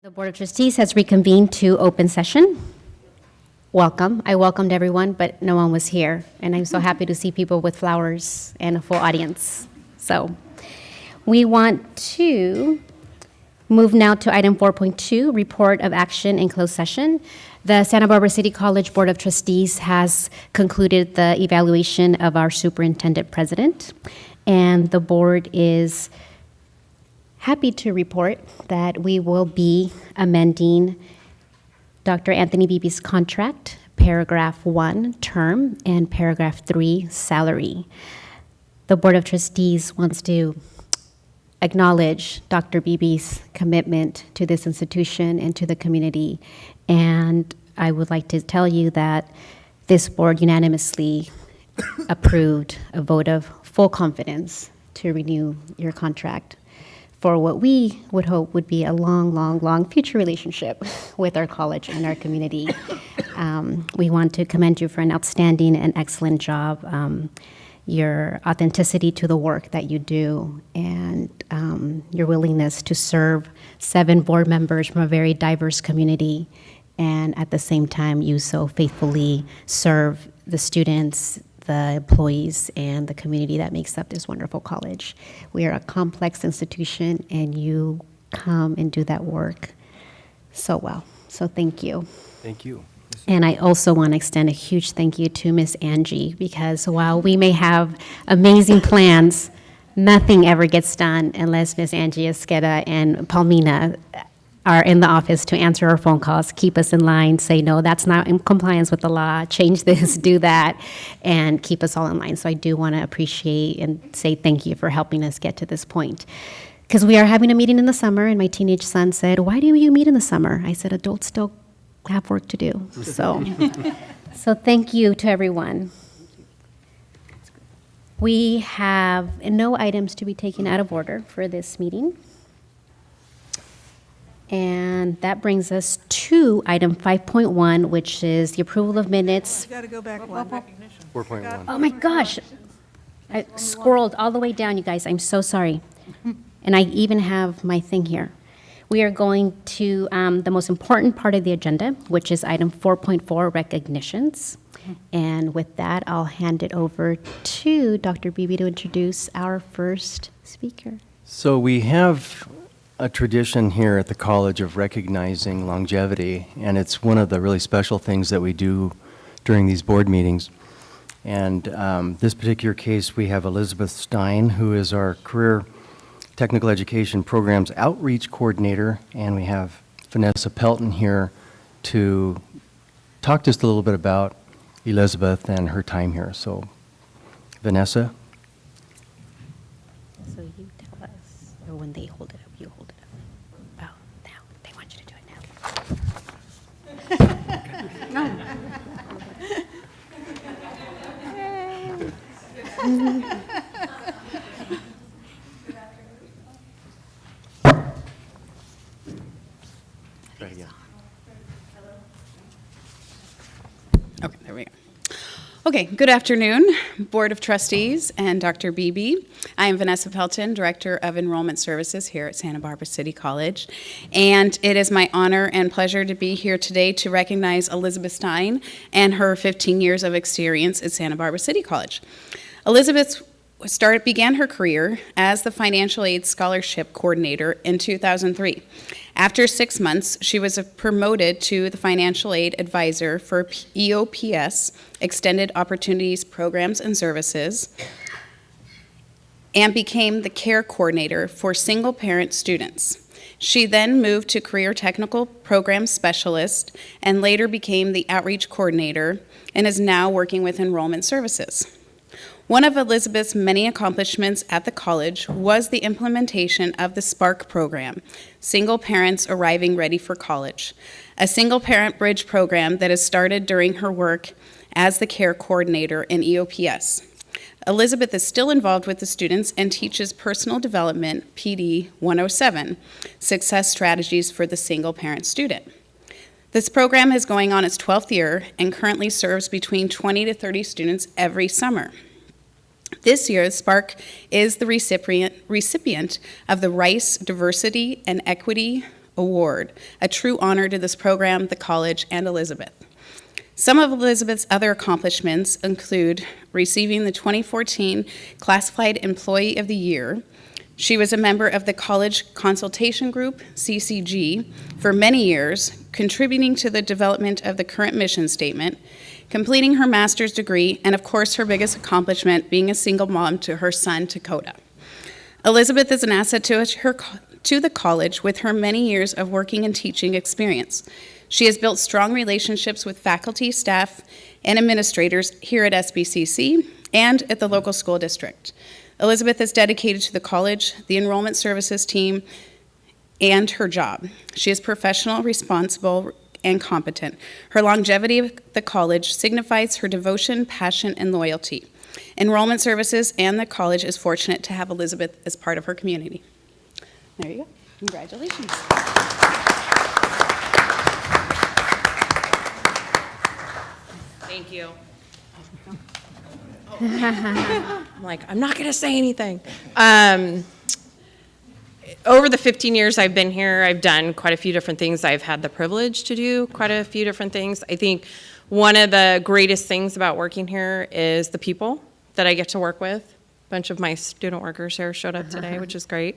The Board of Trustees has reconvened to open session. Welcome. I welcomed everyone, but no one was here. And I'm so happy to see people with flowers and a full audience. So we want to move now to item 4.2, report of action in closed session. The Santa Barbara City College Board of Trustees has concluded the evaluation of our superintendent president. And the board is happy to report that we will be amending Dr. Anthony Beebe's contract, paragraph 1, term, and paragraph 3, salary. The Board of Trustees wants to acknowledge Dr. Beebe's commitment to this institution and to the community. And I would like to tell you that this board unanimously approved a vote of full confidence to renew your contract for what we would hope would be a long future relationship with our college and our community. We want to commend you for an outstanding and excellent job, your authenticity to the work that you do, and your willingness to serve 7 board members from a very diverse community, and at the same time, you so faithfully serve the students, the employees, and the community that makes up this wonderful college. We are a complex institution, and you come and do that work so well. So thank you. Thank you. And I also want to extend a huge thank you to Miss Angie, because while we may have amazing plans, nothing ever gets done unless Miss Angie Esqueda and Palmina are in the office to answer our phone calls, keep us in line, say, no, that's not in compliance with the law, change this, do that, and keep us all in line. So I do want to appreciate and say thank you for helping us get to this point. Because we are having a meeting in the summer, and my teenage son said, why do you meet in the summer? I said, adults still have work to do. So, so thank you to everyone. We have no items to be taken out of order for this meeting. And that brings us to item 5.1, which is the approval of minutes. You got to go back one. 4.1. Oh my gosh, I scrolled all the way down, you guys. I'm so sorry. And I even have my thing here. We are going to the most important part of the agenda, which is item 4.4, recognitions. And with that, I'll hand it over to Dr. Beebe to introduce our first speaker. So we have a tradition here at the college of recognizing longevity, and it's one of the really special things that we do during these board meetings. And this particular case, we have Elizabeth Stein, who is our Career Technical Education Programs Outreach Coordinator, and we have Vanessa Pelton here to talk just a little bit about Elizabeth and her time here. So, Vanessa? So you tell us, or when they hold it up, you hold it up. Oh, now, they want you to do it now. Try again. Okay, there we go. Okay, good afternoon, Board of Trustees and Dr. Beebe. I am Vanessa Pelton, Director of Enrollment Services here at Santa Barbara City College. And it is my honor and pleasure to be here today to recognize Elizabeth Stein and her 15 years of experience at Santa Barbara City College. Elizabeth began her career as the Financial Aid Scholarship Coordinator in 2003. After 6 months, she was promoted to the Financial Aid Advisor for EOPS, Extended Opportunities Programs and Services, and became the Care Coordinator for single-parent students. She then moved to Career Technical Program Specialist and later became the Outreach Coordinator and is now working with Enrollment Services. One of Elizabeth's many accomplishments at the college was the implementation of the SPARK program, Single Parents Arriving Ready for College, a single-parent bridge program that has started during her work as the care coordinator in EOPS. Elizabeth is still involved with the students and teaches Personal Development, PD 107, Success Strategies for the Single-Parent Student. This program is going on its 12th year and currently serves between 20 to 30 students every summer. This year, Spark is the recipient of the Rice Diversity and Equity Award, a true honor to this program, the college, and Elizabeth. Some of Elizabeth's other accomplishments include receiving the 2014 Classified Employee of the Year. She was a member of the College Consultation Group, CCG, for many years, contributing to the development of the current mission statement, completing her master's degree, and of course her biggest accomplishment, being a single mom to her son, Dakota. Elizabeth is an asset to the college with her many years of working and teaching experience. She has built strong relationships with faculty, staff, and administrators here at SBCC and at the local school district. Elizabeth is dedicated to the college, the enrollment services team, and her job. She is professional, responsible, and competent. Her longevity at the college signifies her devotion, passion, and loyalty. Enrollment services and the college is fortunate to have Elizabeth as part of her community. There you go. Congratulations. Thank you. I'm like, I'm not going to say anything. Over the 15 years I've been here, I've done quite a few different things. I've had the privilege to do quite a few different things. I think one of the greatest things about working here is the people that I get to work with. A bunch of my student workers here showed up today, which is great.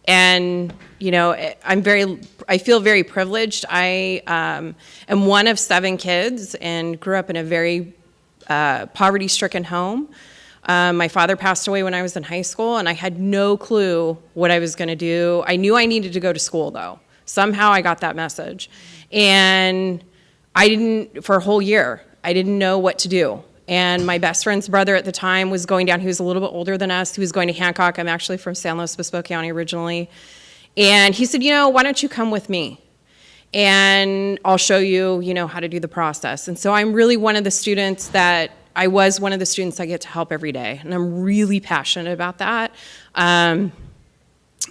And, you know, I feel very privileged. I am one of 7 kids and grew up in a very poverty-stricken home. My father passed away when I was in high school, and I had no clue what I was going to do. I knew I needed to go to school, though. Somehow I got that message. And I didn't, for a whole year, I didn't know what to do. And my best friend's brother at the time was going down. He was a little bit older than us. He was going to Hancock. I'm actually from San Luis Obispo County originally. And he said, you know, why don't you come with me? And I'll show you, you know, how to do the process. And so I'm really one of the students that I get to help every day. And I'm really passionate about that. I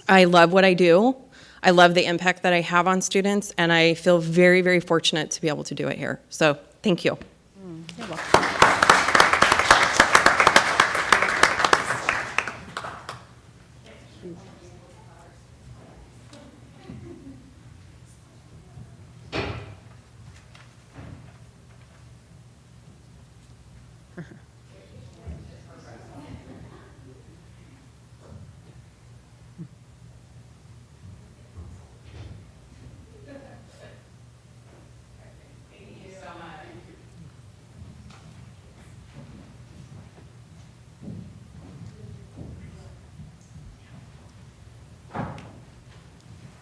love what I do. I love the impact that I have on students. And I feel very, very fortunate to be able to do it here. So thank you. You're welcome.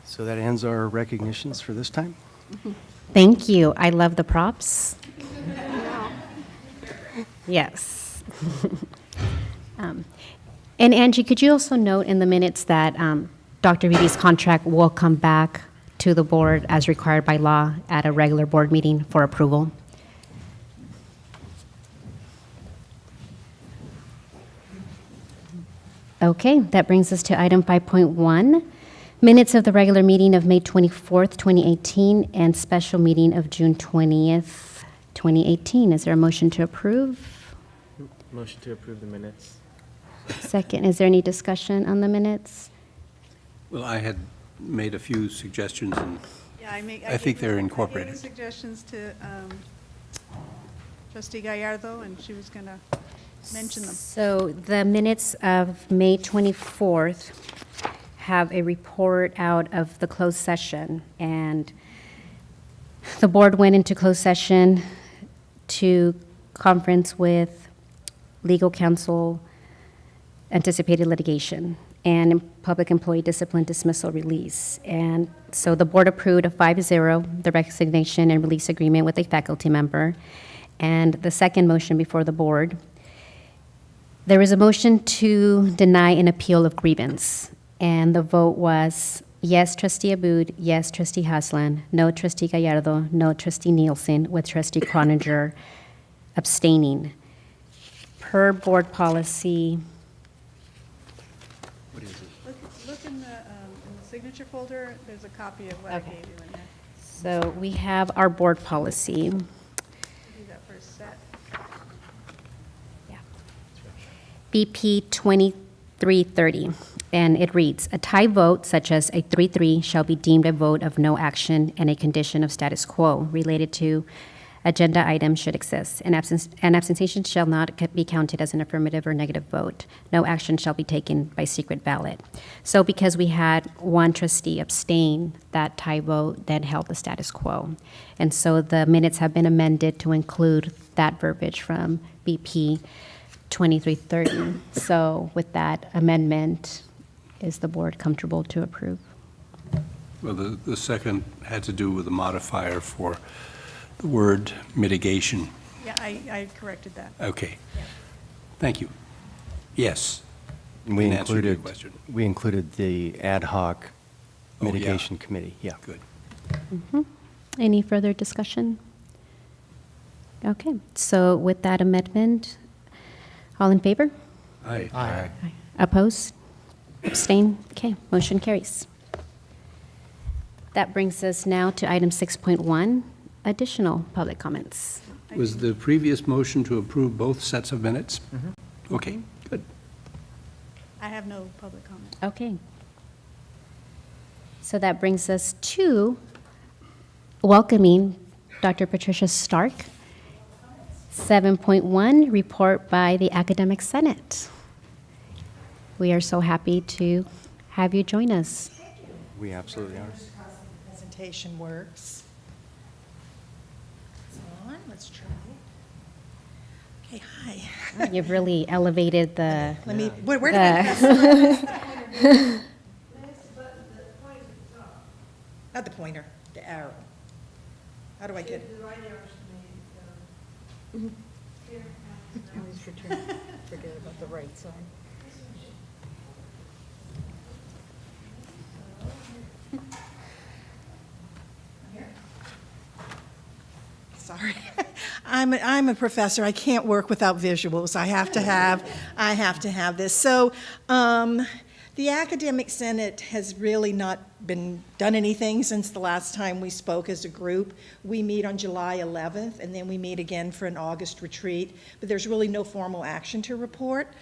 So that ends our recognitions for this time. Thank you. I love the props. Yes. And Angie, could you also note in the minutes that Dr. Beatty's contract will come back to the board as required by law at a regular board meeting for approval? Okay, that brings us to item 5.1, minutes of the regular meeting of May 24th, 2018, and special meeting of June 20th, 2018. Is there a motion to approve? Motion to approve the minutes. Second, is there any discussion on the minutes? Well, I had made a few suggestions, and Yeah, I think they're I incorporated. gave suggestions to trustee Gallardo, and she was going to mention them. So the minutes of May 24th have a report out of the closed session, and the board went into closed session to conference with legal counsel, anticipated litigation, and public employee discipline dismissal release. And so the board approved a 5-0, the resignation and release agreement with a faculty member. And the second motion before the board, there was a motion to deny an appeal of grievance. And the vote was yes, trustee Abud, yes, trustee Haslan, no, trustee Gallardo, no, trustee Nielsen, with trustee Croninger abstaining. Per board policy, Look in the signature folder, there's a copy of what I Okay. gave you in there. so we have our board policy. Do that first set. BP 2330. And it reads, "A tie vote such as a 3-3 shall be deemed a vote of no action and a condition of status quo related to agenda items should exist. An abstention shall not be counted as an affirmative or negative vote. No action shall be taken by secret ballot." So because we had one trustee abstain, that tie vote then held the status quo. And so the minutes have been amended to include that verbiage from BP 2330. So with that amendment, is the board comfortable to approve? Well, the second had to do with the modifier for the word mitigation. Yeah, I corrected that. Okay. Thank you. Yes. We In answer to your included, question. we included the ad hoc Oh, yeah. mitigation committee, yeah. Good. Any further discussion? Okay, so with that amendment, all in favor? Aye. Opposed? Abstain? Okay, motion carries. That brings us now to item 6.1, additional public comments. Was the previous motion to approve both sets of minutes? Okay, good. I have no public comment. Okay. So that brings us to welcoming Dr. Patricia Stark. 7.1, report by the Academic Senate. We are so happy to have you join us. We absolutely are. Presentation works. It's on, let's try it. Okay, hi. You've really elevated the, Let me, where did I press? Not the pointer, the arrow. How do I get? Forget about the right side. Sorry. I'm a professor. I can't work without visuals. I have to have this. So, the Academic Senate has really not been done anything since the last time we spoke as a group. We meet on July 11th, and then we meet again for an August retreat, but there's really no formal action to report.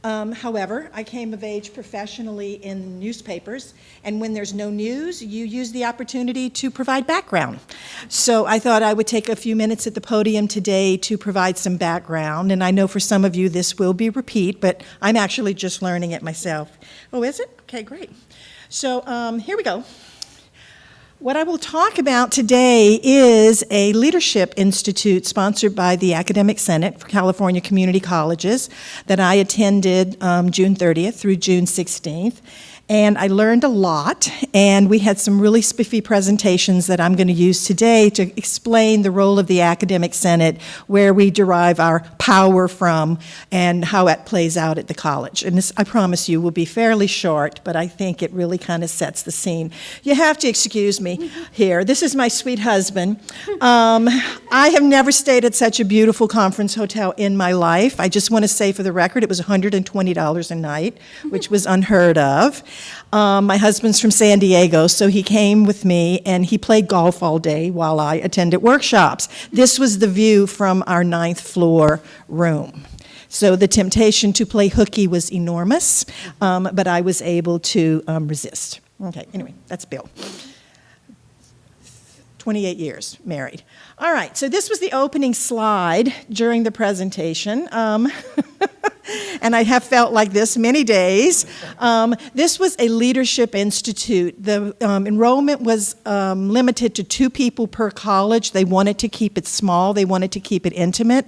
However, I came of age professionally in newspapers, and when there's no news, you use the opportunity to provide background. So I thought I would take a few minutes at the podium today to provide some background, and I know for some of you this will be repeat, but I'm actually just learning it myself. Oh, is it? Okay, great. So here we go. What I will talk about today is a leadership institute sponsored by the Academic Senate for California Community Colleges that I attended June 30th through June 16th. And I learned a lot, and we had some really spiffy presentations that I'm going to use today to explain the role of the Academic Senate, where we derive our power from, and how it plays out at the college. And this, I promise you, will be fairly short, but I think it really kind of sets the scene. You have to excuse me here. This is my sweet husband. I have never stayed at such a beautiful conference hotel in my life. I just want to say for the record, it was $120 a night, which was unheard of. My husband's from San Diego, so he came with me, and he played golf all day while I attended workshops. This was the view from our 9th floor room. So the temptation to play hooky was enormous, but I was able to resist. Okay, anyway, that's Bill. 28 years married. All right, so this was the opening slide during the presentation. And I have felt like this many days. This was a leadership institute. The enrollment was limited to 2 people per college. They wanted to keep it small. They wanted to keep it intimate.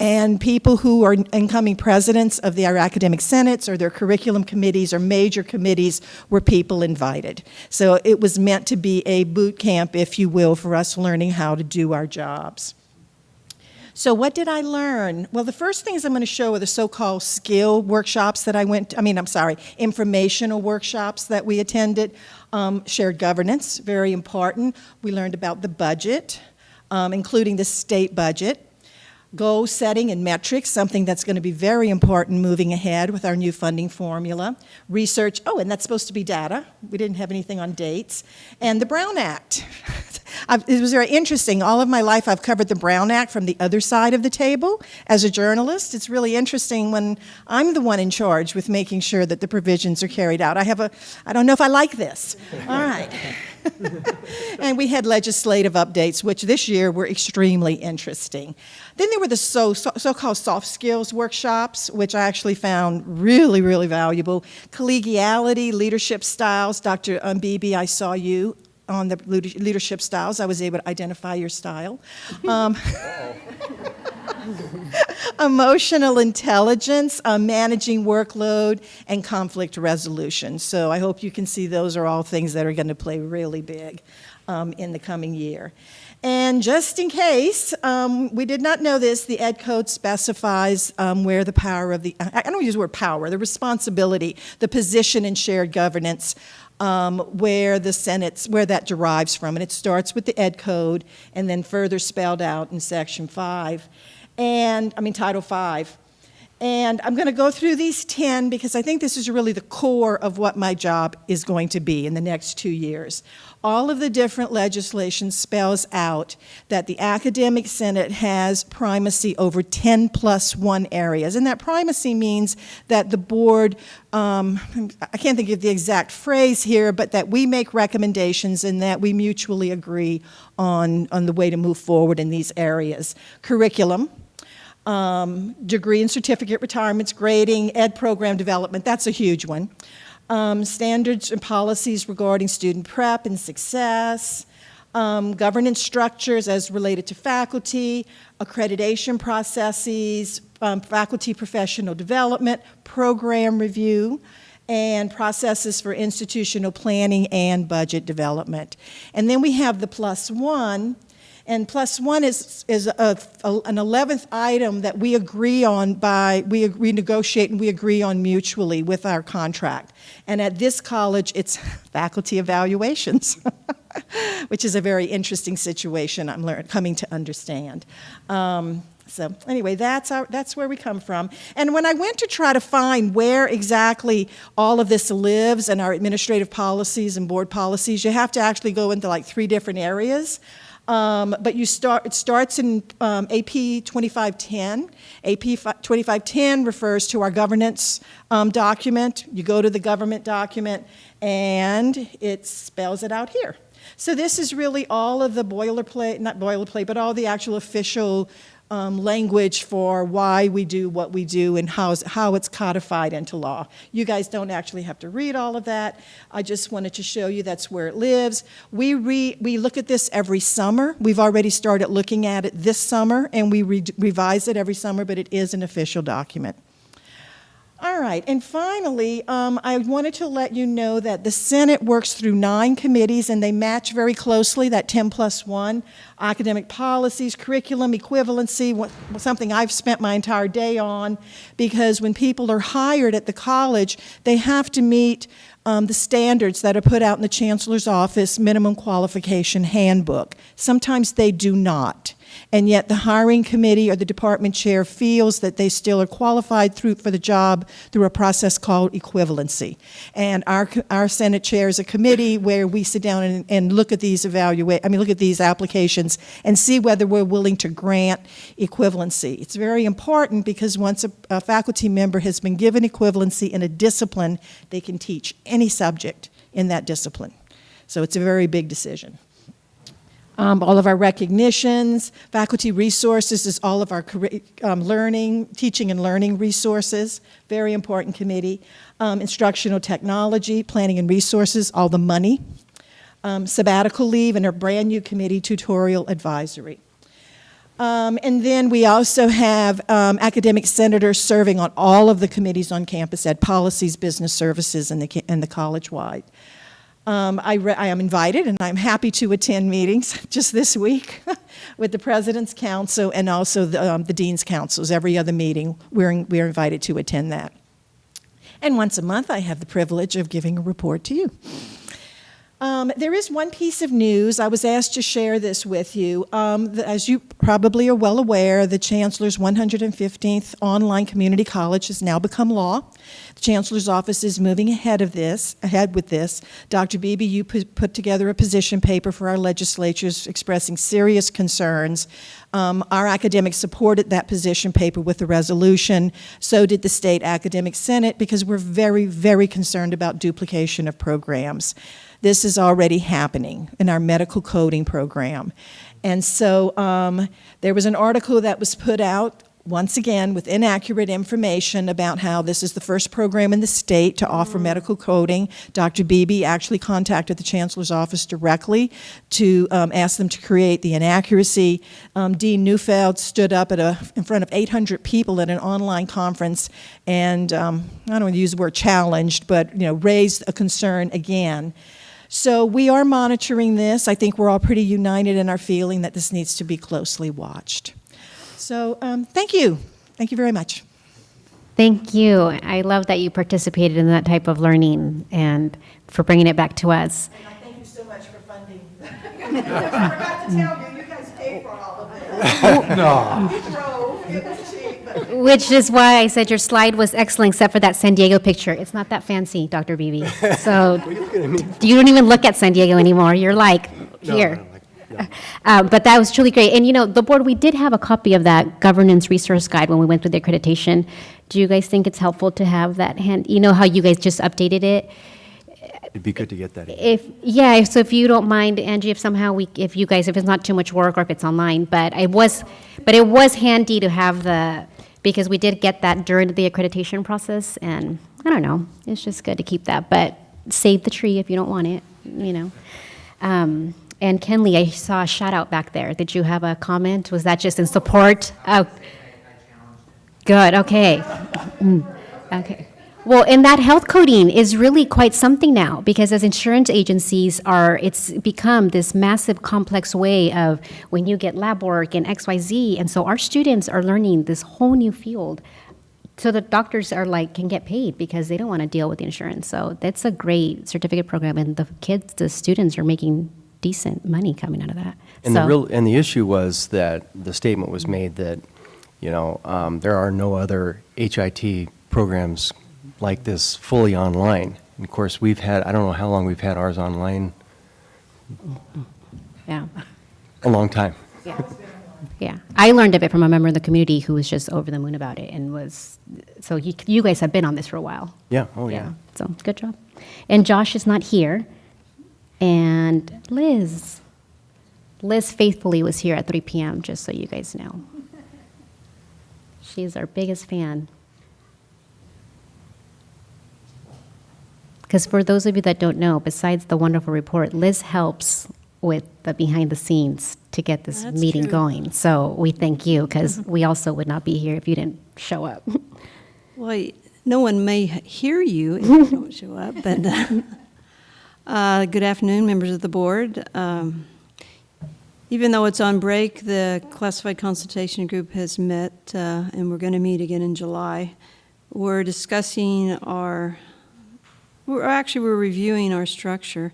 And people who are incoming presidents of our academic senates or their curriculum committees or major committees were people invited. So it was meant to be a boot camp, if you will, for us learning how to do our jobs. So what did I learn? Well, the first things I'm going to show are the so-called skill workshops that informational workshops that we attended. Shared governance, very important. We learned about the budget, including the state budget. Goal setting and metrics, something that's going to be very important moving ahead with our new funding formula. Research, and that's supposed to be data. We didn't have anything on dates. And the Brown Act. It was very interesting. All of my life, I've covered the Brown Act from the other side of the table as a journalist. It's really interesting when I'm the one in charge with making sure that the provisions are carried out. I don't know if I like this. All right. And we had legislative updates, which this year were extremely interesting. Then there were the so-called soft skills workshops, which I actually found really, really valuable. Collegiality, leadership styles. Dr. Beebe, I saw you on the leadership styles. I was able to identify your style. Emotional intelligence, managing workload, and conflict resolution. So I hope you can see those are all things that are going to play really big in the coming year. And just in case, we did not know this, the Ed Code specifies where the power of I don't use the word power, the responsibility, the position in shared governance, where that derives from. And it starts with the Ed Code and then further spelled out in Section 5. Title 5. And I'm going to go through these 10 because I think this is really the core of what my job is going to be in the next 2 years. All of the different legislation spells out that the Academic Senate has primacy over 10 plus 1 areas. And that primacy means that the board, I can't think of the exact phrase here, but that we make recommendations and that we mutually agree on the way to move forward in these areas. Curriculum. Degree and certificate retirements, grading, ed program development, that's a huge one. Standards and policies regarding student prep and success, governance structures as related to faculty, accreditation processes, faculty professional development, program review, and processes for institutional planning and budget development. And then we have the plus 1. And plus 1 is an 11th item that we agree on we negotiate and we agree on mutually with our contract. And at this college, it's faculty evaluations, which is a very interesting situation I'm coming to understand. So anyway, that's where we come from. And when I went to try to find where exactly all of this lives and our administrative policies and board policies, you have to actually go into like 3 different areas. But it starts in AP 2510. AP 2510 refers to our governance document. You go to the government document, and it spells it out here. So this is really all of the boilerplate, not boilerplate, but all the actual official language for why we do what we do and how it's codified into law. You guys don't actually have to read all of that. I just wanted to show you that's where it lives. We look at this every summer. We've already started looking at it this summer, and we revise it every summer, but it is an official document. All right, and finally, I wanted to let you know that the Senate works through 9 committees, and they match very closely, that 10 plus 1, academic policies, curriculum, equivalency, something I've spent my entire day on, because when people are hired at the college, they have to meet the standards that are put out in the Chancellor's Office Minimum Qualification Handbook. Sometimes they do not. And yet the hiring committee or the department chair feels that they still are qualified for the job through a process called equivalency. And our Senate chair is a committee where we sit down and look at these look at these applications and see whether we're willing to grant equivalency. It's very important because once a faculty member has been given equivalency in a discipline, they can teach any subject in that discipline. So it's a very big decision. All of our recognitions, faculty resources is all of our teaching and learning resources, very important committee. Instructional technology, planning and resources, all the money. Sabbatical leave, and a brand new committee, tutorial advisory. And then we also have academic senators serving on all of the committees on campus ed, policies, business services, and the college-wide. I am invited, and I'm happy to attend meetings just this week with the President's Council and also the Dean's Councils. Every other meeting, we're invited to attend that. And once a month, I have the privilege of giving a report to you. There is one piece of news. I was asked to share this with you. As you probably are well aware, the Chancellor's 115th online community college has now become law. The Chancellor's Office is moving ahead with this. Dr. Beebe, you put together a position paper for our legislatures expressing serious concerns. Our academics supported that position paper with the resolution. So did the State Academic Senate, because we're very, very concerned about duplication of programs. This is already happening in our medical coding program. And so there was an article that was put out, once again, with inaccurate information about how this is the first program in the state to offer medical coding. Dr. Beebe actually contacted the Chancellor's Office directly to ask them to create the inaccuracy. Dean Neufeld stood up in front of 800 people at an online conference and, I don't want to use the word challenged, but raised a concern again. So we are monitoring this. I think we're all pretty united in our feeling that this needs to be closely watched. So thank you. Thank you very much. Thank you. I love that you participated in that type of learning and for bringing it back to us. And I thank you so much for funding. I forgot to tell you, you guys paid for all of this. No. You drove, it was cheap. But Which is why I said your slide was excellent, except for that San Diego picture. It's not that fancy, Dr. Beebe. So you don't even look at San Diego anymore. You're like, here. But that was truly great. And the board, we did have a copy of that governance resource guide when we went through the accreditation. Do you guys think it's helpful to have that hand? You know how you guys just updated it? It'd be good to get that in. So if you don't mind, Angie, if somehow if it's not too much work or if it's online, but it was handy to have because we did get that during the accreditation process, and I don't know, it's just good to keep that, but save the tree if you don't want it, And Kenley, I saw a shout out back there. Did you have a comment? Was that just in support? Oh, good, okay. Okay. Well, and that health coding is really quite something now, because as insurance agencies it's become this massive complex way of when you get lab work and XYZ, and so our students are learning this whole new field. So the doctors can get paid because they don't want to deal with the insurance. So that's a great certificate program, and the students are making decent money coming out of that. And the issue was that the statement was made that, there are no other HIT programs like this fully online. And of course, I don't know how long we've had ours online. Yeah. A long time. Yeah. I learned of it from a member of the community who was just over the moon about it so you guys have been on this for a while. Yeah, oh yeah. So good job. And Josh is not here. And Liz faithfully was here at 3 p.m., just so you guys know. She's our biggest fan. Because for those of you that don't know, besides the wonderful report, Liz helps with the behind the scenes to get this meeting going. So we thank you, because we also would not be here if you didn't show up. Well, no one may hear you if you don't show up, but good afternoon, members of the board. Even though it's on break, the Classified Consultation Group has met, and we're going to meet again in July. We're discussing we're reviewing our structure.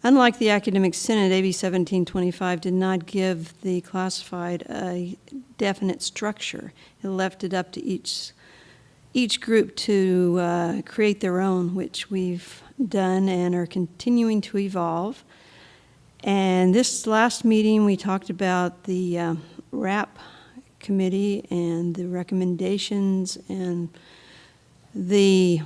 Unlike the Academic Senate, AB 1725 did not give the classified a definite structure. It left it up to each group to create their own, which we've done and are continuing to evolve. And this last meeting, we talked about the RAP committee and the recommendations and the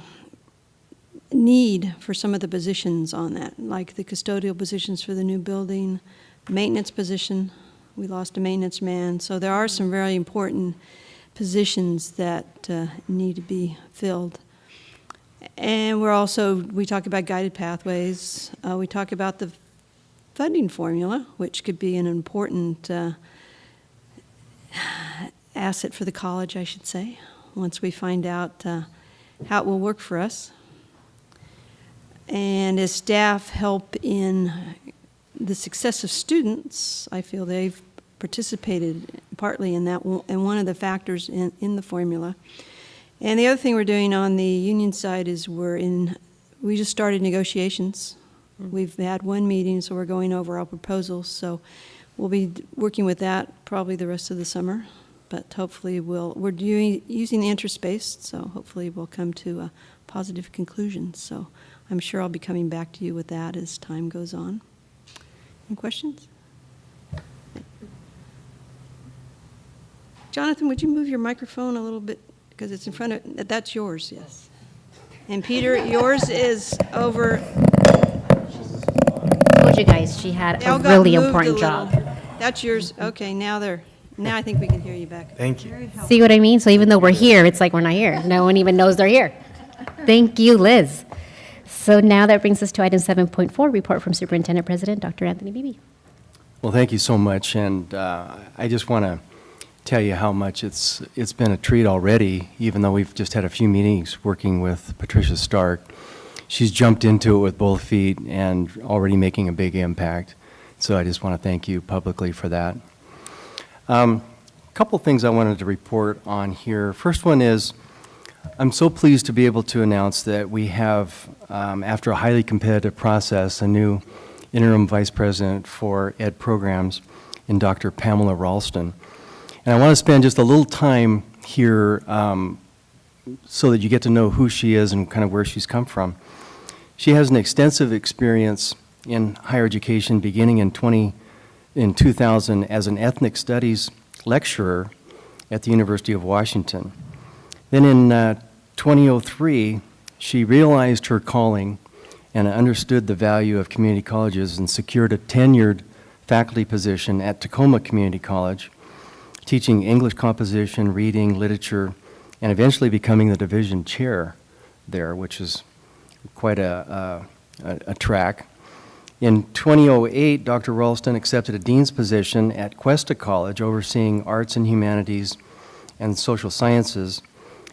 need for some of the positions on that, like the custodial positions for the new building, maintenance position. We lost a maintenance man. So there are some very important positions that need to be filled. And we talk about guided pathways. We talk about the funding formula, which could be an important asset for the college, I should say, once we find out how it will work for us. And as staff help in the success of students, I feel they've participated partly in that, and one of the factors in the formula. And the other thing we're doing on the union side is we just started negotiations. We've had one meeting, so we're going over our proposals. So we'll be working with that probably the rest of the summer. But hopefully we're using the interest-based, so hopefully we'll come to a positive conclusions. So I'm sure I'll be coming back to you with that as time goes on. Any questions? Jonathan, would you move your microphone a little bit, because it's in front of, that's yours, yes. And Peter, yours is over. Told you guys, she had They all a got really moved a important little. job. That's yours. Okay, now I think we can hear you back. Thank you. See what I mean? So even though we're here, it's like we're not here. No one even knows they're here. Thank you, Liz. So now that brings us to item 7.4, report from Superintendent President Dr. Anthony Beebe. Well, thank you so much, and I just want to tell you how much it's been a treat already, even though we've just had a few meetings working with Patricia Stark. She's jumped into it with both feet and already making a big impact. So I just want to thank you publicly for that. A couple things I wanted to report on here. First one is, I'm so pleased to be able to announce that we have, after a highly competitive process, a new interim vice president for ed programs in Dr. Pamela Ralston. And I want to spend just a little time here so that you get to know who she is and kind of where she's come from. She has an extensive experience in higher education beginning in 2000 as an ethnic studies lecturer at the University of Washington. Then in 2003, she realized her calling and understood the value of community colleges and secured a tenured faculty position at Tacoma Community College, teaching English composition, reading, literature, and eventually becoming the division chair there, which is quite a track. In 2008, Dr. Ralston accepted a dean's position at Cuesta College, overseeing arts and humanities and social sciences.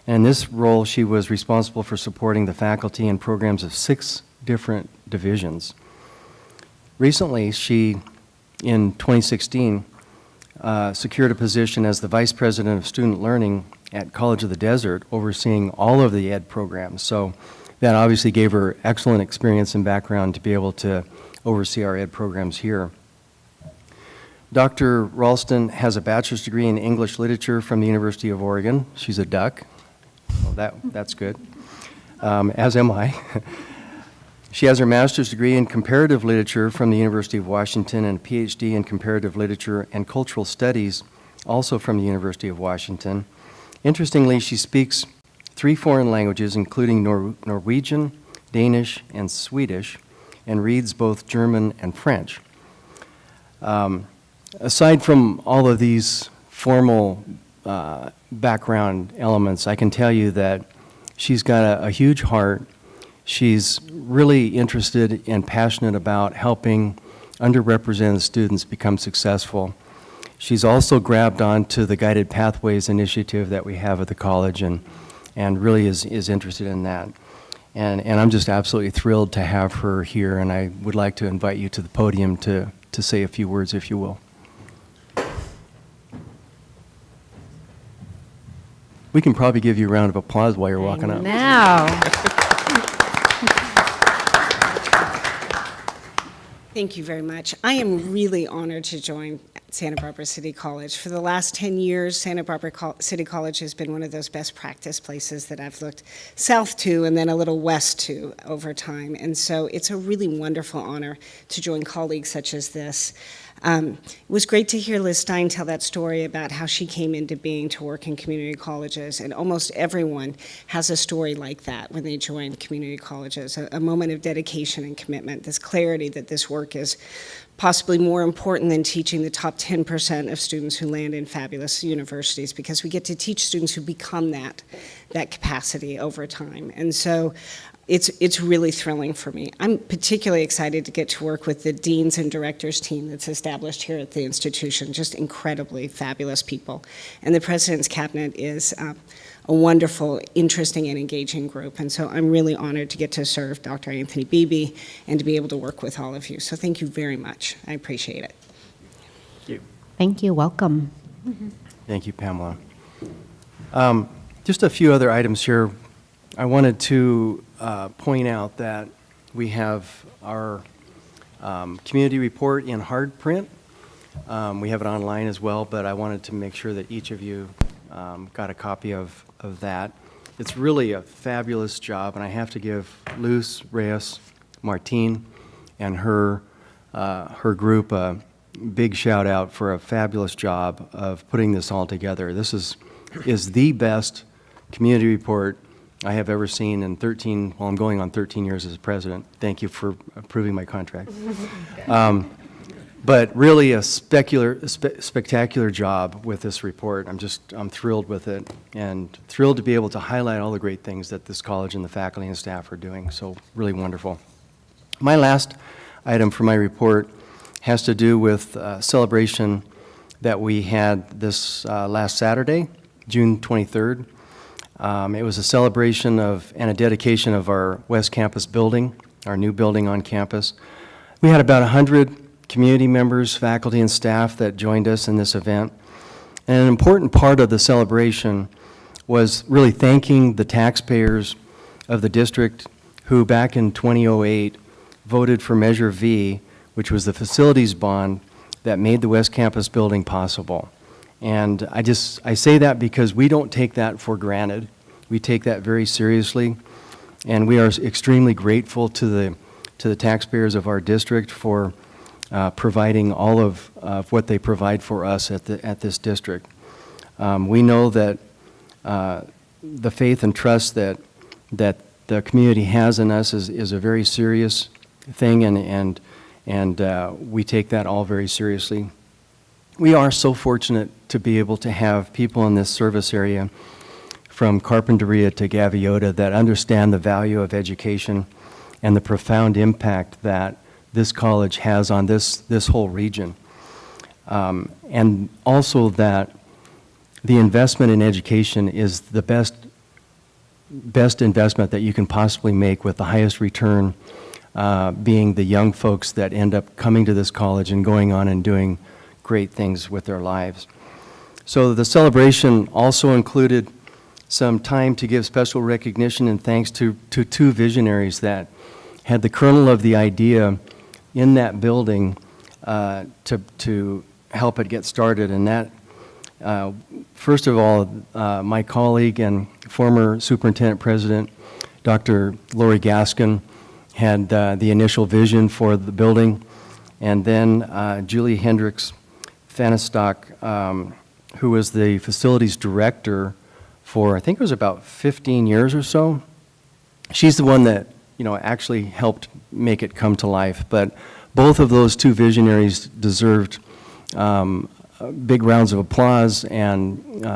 And in this role, she was responsible for supporting the faculty and programs of 6 different divisions. Recently, she, in 2016, secured a position as the Vice President of Student Learning at College of the Desert, overseeing all of the ed programs. So that obviously gave her excellent experience and background to be able to oversee our ed programs here. Dr. Ralston has a bachelor's degree in English literature from the University of Oregon. She's a duck. Well, that's good. As am I. She has her master's degree in comparative literature from the University of Washington and a PhD in comparative literature and cultural studies, also from the University of Washington. Interestingly, she speaks 3 foreign languages, including Norwegian, Danish, and Swedish, and reads both German and French. Aside from all of these formal background elements, I can tell you that she's got a huge heart. She's really interested and passionate about helping underrepresented students become successful. She's also grabbed onto the Guided Pathways initiative that we have at the college and really is interested in that. And I'm just absolutely thrilled to have her here, and I would like to invite you to the podium to say a few words, if you will. We can probably give you a round of applause while you're walking up. Now. Thank you very much. I am really honored to join Santa Barbara City College. For the last 10 years, Santa Barbara City College has been one of those best practice places that I've looked south to and then a little west to over time. And so it's a really wonderful honor to join colleagues such as this. It was great to hear Liz Stein tell that story about how she came into being to work in community colleges, and almost everyone has a story like that when they join community colleges, a moment of dedication and commitment, this clarity that this work is possibly more important than teaching the top 10% of students who land in fabulous universities, because we get to teach students who become that capacity over time. And so it's really thrilling for me. I'm particularly excited to get to work with the deans and directors team that's established here at the institution, just incredibly fabulous people. And the president's cabinet is a wonderful, interesting, and engaging group. And so I'm really honored to get to serve Dr. Anthony Beebe and to be able to work with all of you. So thank you very much. I appreciate it. Thank you. Thank you. Welcome. Thank you, Pamela. Just a few other items here. I wanted to point out that we have our community report in hard print. We have it online as well, but I wanted to make sure that each of you got a copy of that. It's really a fabulous job, and I have to give Luz Reyes Martin and her group a big shout out for a fabulous job of putting this all together. This is the best community report I have ever seen in 13, well, I'm going on 13 years as president. Thank you for approving my contract. But really a spectacular job with this report. I'm thrilled with it, and thrilled to be able to highlight all the great things that this college and the faculty and staff are doing. So really wonderful. My last item for my report has to do with a celebration that we had this last Saturday, June 23rd. It was a celebration of and a dedication of our West Campus building, our new building on campus. We had about 100 community members, faculty, and staff that joined us in this event. And an important part of the celebration was really thanking the taxpayers of the district who back in 2008 voted for Measure V, which was the facilities bond that made the West Campus building possible. And I say that because we don't take that for granted. We take that very seriously, and we are extremely grateful to the taxpayers of our district for providing all of what they provide for us at this district. We know that the faith and trust that the community has in us is a very serious thing, and we take that all very seriously. We are so fortunate to be able to have people in this service area from Carpinteria to Gaviota that understand the value of education and the profound impact that this college has on this whole region. And also that the investment in education is the best investment that you can possibly make, with the highest return being the young folks that end up coming to this college and going on and doing great things with their lives. So the celebration also included some time to give special recognition and thanks to two visionaries that had the kernel of the idea in that building to help it get started. And that, first of all, my colleague and former superintendent president, Dr. Lori Gaskin, had the initial vision for the building. And then Julie Hendricks Fanistock, who was the facilities director for, I think it was about 15 years or so. She's the one that, actually helped make it come to life. But both of those two visionaries deserved big rounds of applause and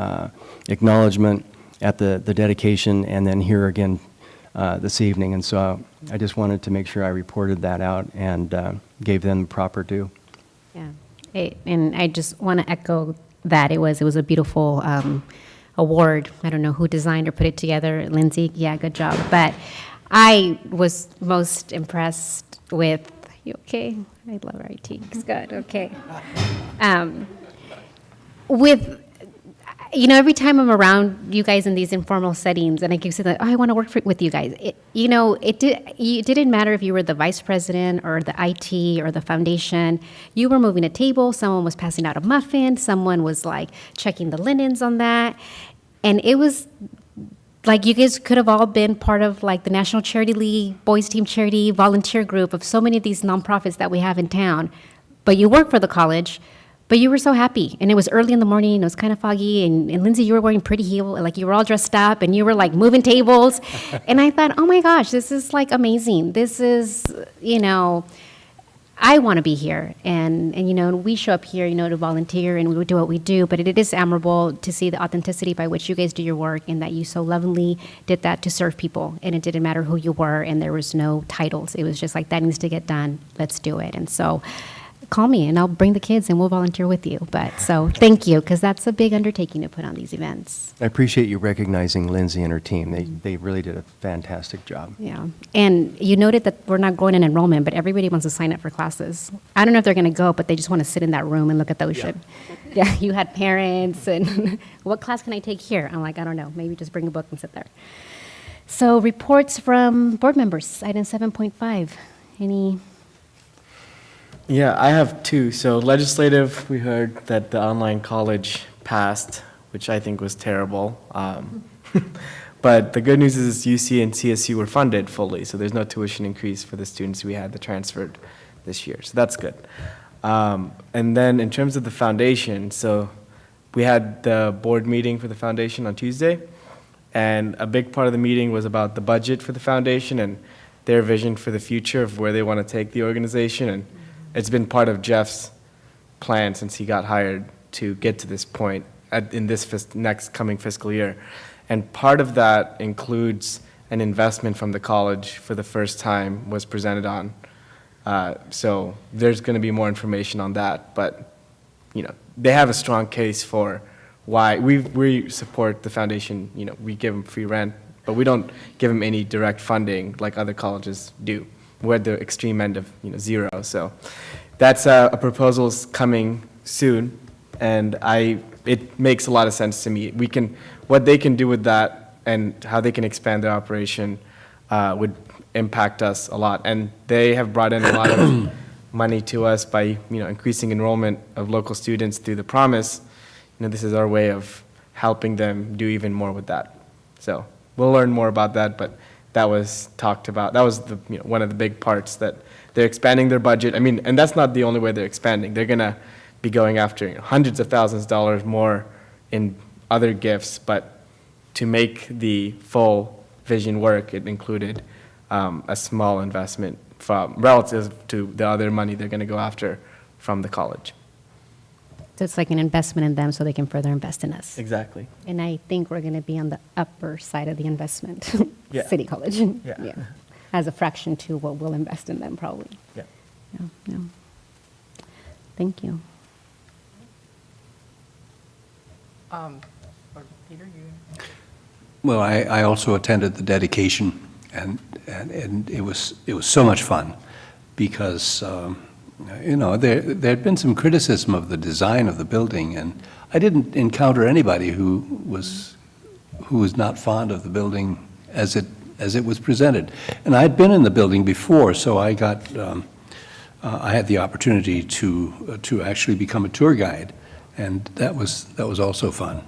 acknowledgement at the dedication, and then here again this evening. And so I just wanted to make sure I reported that out and gave them the proper due. Yeah, and I just want to echo that it was a beautiful award. I don't know who designed or put it together. Lindsay, yeah, good job. But I was most impressed with, you okay? I love RIT. It's good, okay. With, every time I'm around you guys in these informal settings, and I keep saying, I want to work with you guys. It didn't matter if you were the vice president or the IT or the foundation. You were moving a table. Someone was passing out a muffin. Someone was like checking the linens on that. And it was like you guys could have all been part of like the National Charity League, Boys Team Charity, volunteer group of so many of these nonprofits that we have in town. But you work for the college. But you were so happy, and it was early in the morning, it was kind of foggy, and Lindsay, you were wearing pretty heel, like you were all dressed up, and you were like moving tables, and I thought, oh my gosh, this is like amazing. This is, I want to be here, and we show up here, to volunteer, and we do what we do, but it is admirable to see the authenticity by which you guys do your work, and that you so lovingly did that to serve people, and it didn't matter who you were, and there was no titles. It was just like, that needs to get done, let's do it, and so call me and I'll bring the kids and we'll volunteer with you. But so thank you, because that's a big undertaking to put on these events. I appreciate you recognizing Lindsay and her team. They really did a fantastic job. Yeah. And you noted that we're not going in enrollment, but everybody wants to sign up for classes. I don't know if they're going to go, but they just want to sit in that room and look at the ocean. Yeah, you had parents and what class can I take here? I'm like, I don't know. Maybe just bring a book and sit there. So reports from board members, item 7.5. Any? Yeah, I have two. So legislative, we heard that the online college passed, which I think was terrible. But But the good news is UC and CSU were funded fully, so there's no tuition increase for the students we had that transferred this year. So that's good. And then in terms of the foundation, so we had the board meeting for the foundation on Tuesday, and a big part of the meeting was about the budget for the foundation and their vision for the future of where they want to take the organization. And it's been part of Jeff's plan since he got hired to get to this point in this next coming fiscal year. And part of that includes an investment from the college for the first time was presented on. So there's going to be more information on that, but they have a strong case for why we support the foundation. We give them free rent, but we don't give them any direct funding like other colleges do. We're at the extreme end of zero. So that's a proposal's coming soon, and it makes a lot of sense to me. What they can do with that and how they can expand their operation would impact us a lot. And they have brought in a lot of money to us by increasing enrollment of local students through the Promise. This is our way of helping them do even more with that. So we'll learn more about that, but that was talked about. That was one of the big parts, that they're expanding their budget. And that's not the only way they're expanding. They're going to be going after hundreds of thousands of dollars more in other gifts, but to make the full vision work, it included a small investment relative to the other money they're going to go after from the college. So it's like an investment in them so they can further invest in us. Exactly. And I think we're going to be on the upper side of the investment, Yeah. City College. Yeah. As a fraction to what we'll invest in them, probably. Yeah. Yeah. Thank you. Peter, you? Well, I also attended the dedication, and it was so much fun, because there had been some criticism of the design of the building, and I didn't encounter anybody who was not fond of the building as it was presented. And I had been in the building before, so I had the opportunity to actually become a tour guide, and that was also fun.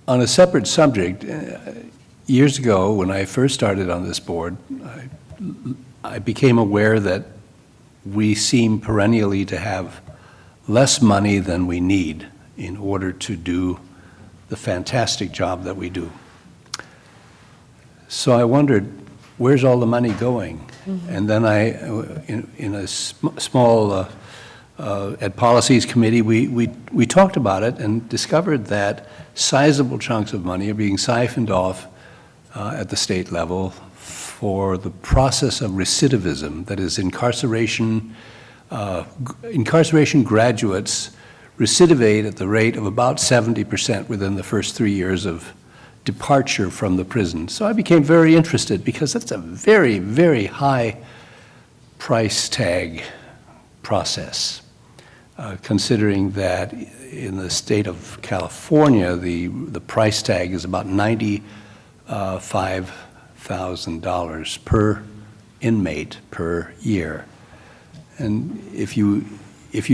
On a separate subject, years ago when I first started on this board, I became aware that we seem perennially to have less money than we need in order to do the fantastic job that we do. So I wondered, where's all the money going? Mm-hmm. And then in a small, at Policies Committee, we talked about it and discovered that sizable chunks of money are being siphoned off at the state level for the process of recidivism, that is, incarceration graduates recidivate at the rate of about 70% within the first 3 years of departure from the prison. So I became very interested, because that's a very, very high price tag process, considering that in the state of California, the price tag is about $95,000 per inmate per year. And if you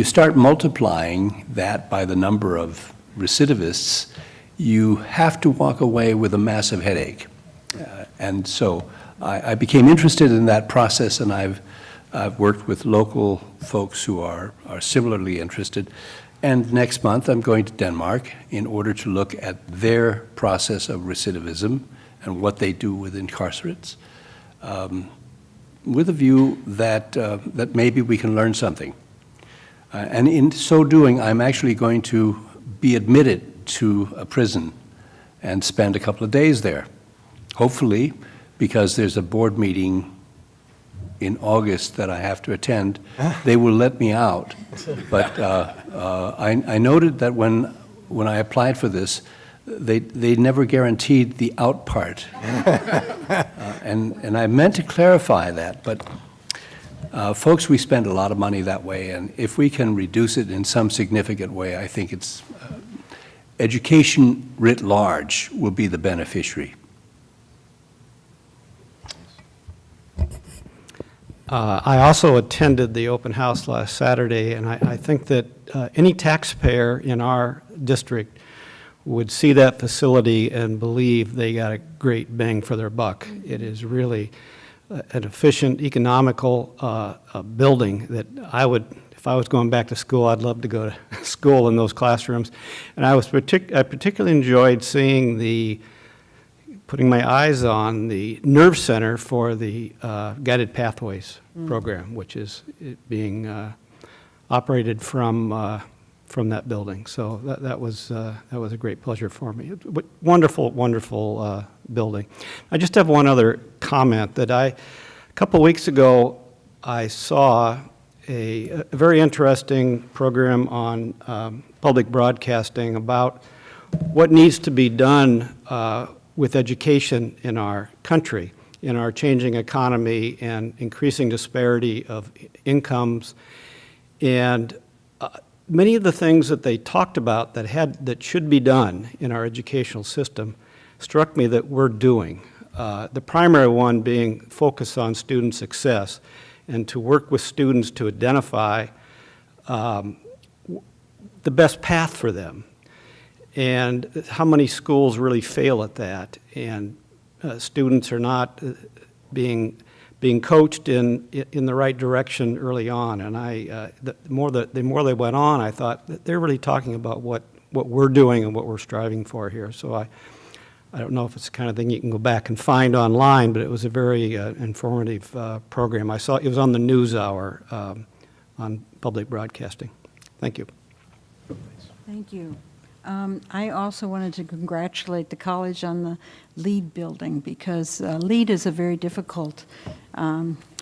start multiplying that by the number of recidivists, you have to walk away with a massive headache. And so I became interested in that process, and I've worked with local folks who are similarly interested. And next month, I'm going to Denmark in order to look at their process of recidivism and what they do with incarcerates, with a view that maybe we can learn something. And in so doing, I'm actually going to be admitted to a prison and spend a couple of days there. Hopefully, because there's a board meeting in August that I have to attend, they will let me out. But I noted that when I applied for this, they never guaranteed the out part. And I meant to clarify that, but folks, we spend a lot of money that way, and if we can reduce it in some significant way, I think it's education writ large will be the beneficiary. I also attended the open house last Saturday, and I think that any taxpayer in our district would see that facility and believe they got a great bang for their buck. It is really an efficient, economical building that if I was going back to school, I'd love to go to school in those classrooms. And I particularly enjoyed seeing putting my eyes on the nerve center for the Guided Pathways program, which is being operated from that building. So that was a great pleasure for me. Wonderful, wonderful building. I just have one other comment that a couple weeks ago, I saw a very interesting program on public broadcasting about what needs to be done with education in our country, in our changing economy and increasing disparity of incomes. And many of the things that they talked about that should be done in our educational system struck me that we're doing. The primary one being focus on student success and to work with students to identify the best path for them and how many schools really fail at that. And students are not being coached in the right direction early on. And the more they went on, I thought that they're really talking about what we're doing and what we're striving for here. So I don't know if it's the kind of thing you can go back and find online, but it was a very informative program. I saw it was on the NewsHour on public broadcasting. Thank you. Thank you. I also wanted to congratulate the college on the LEED building, because LEED is a very difficult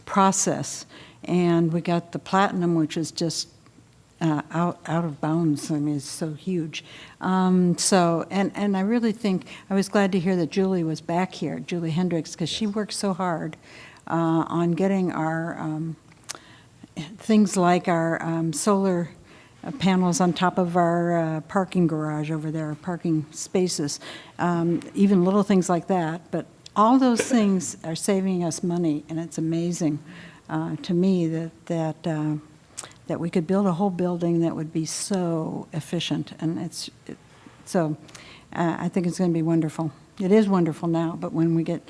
process, and we got the platinum, which is just out of bounds. I mean, it's so huge. And I really think, I was glad to hear that Julie was back here, Julie Hendricks, because she worked so hard on getting our things like our solar panels on top of our parking garage over there, parking spaces, even little things like that. But all those things are saving us money, and it's amazing to me that we could build a whole building that would be so efficient. And I think it's going to be wonderful. It is wonderful now, but when we get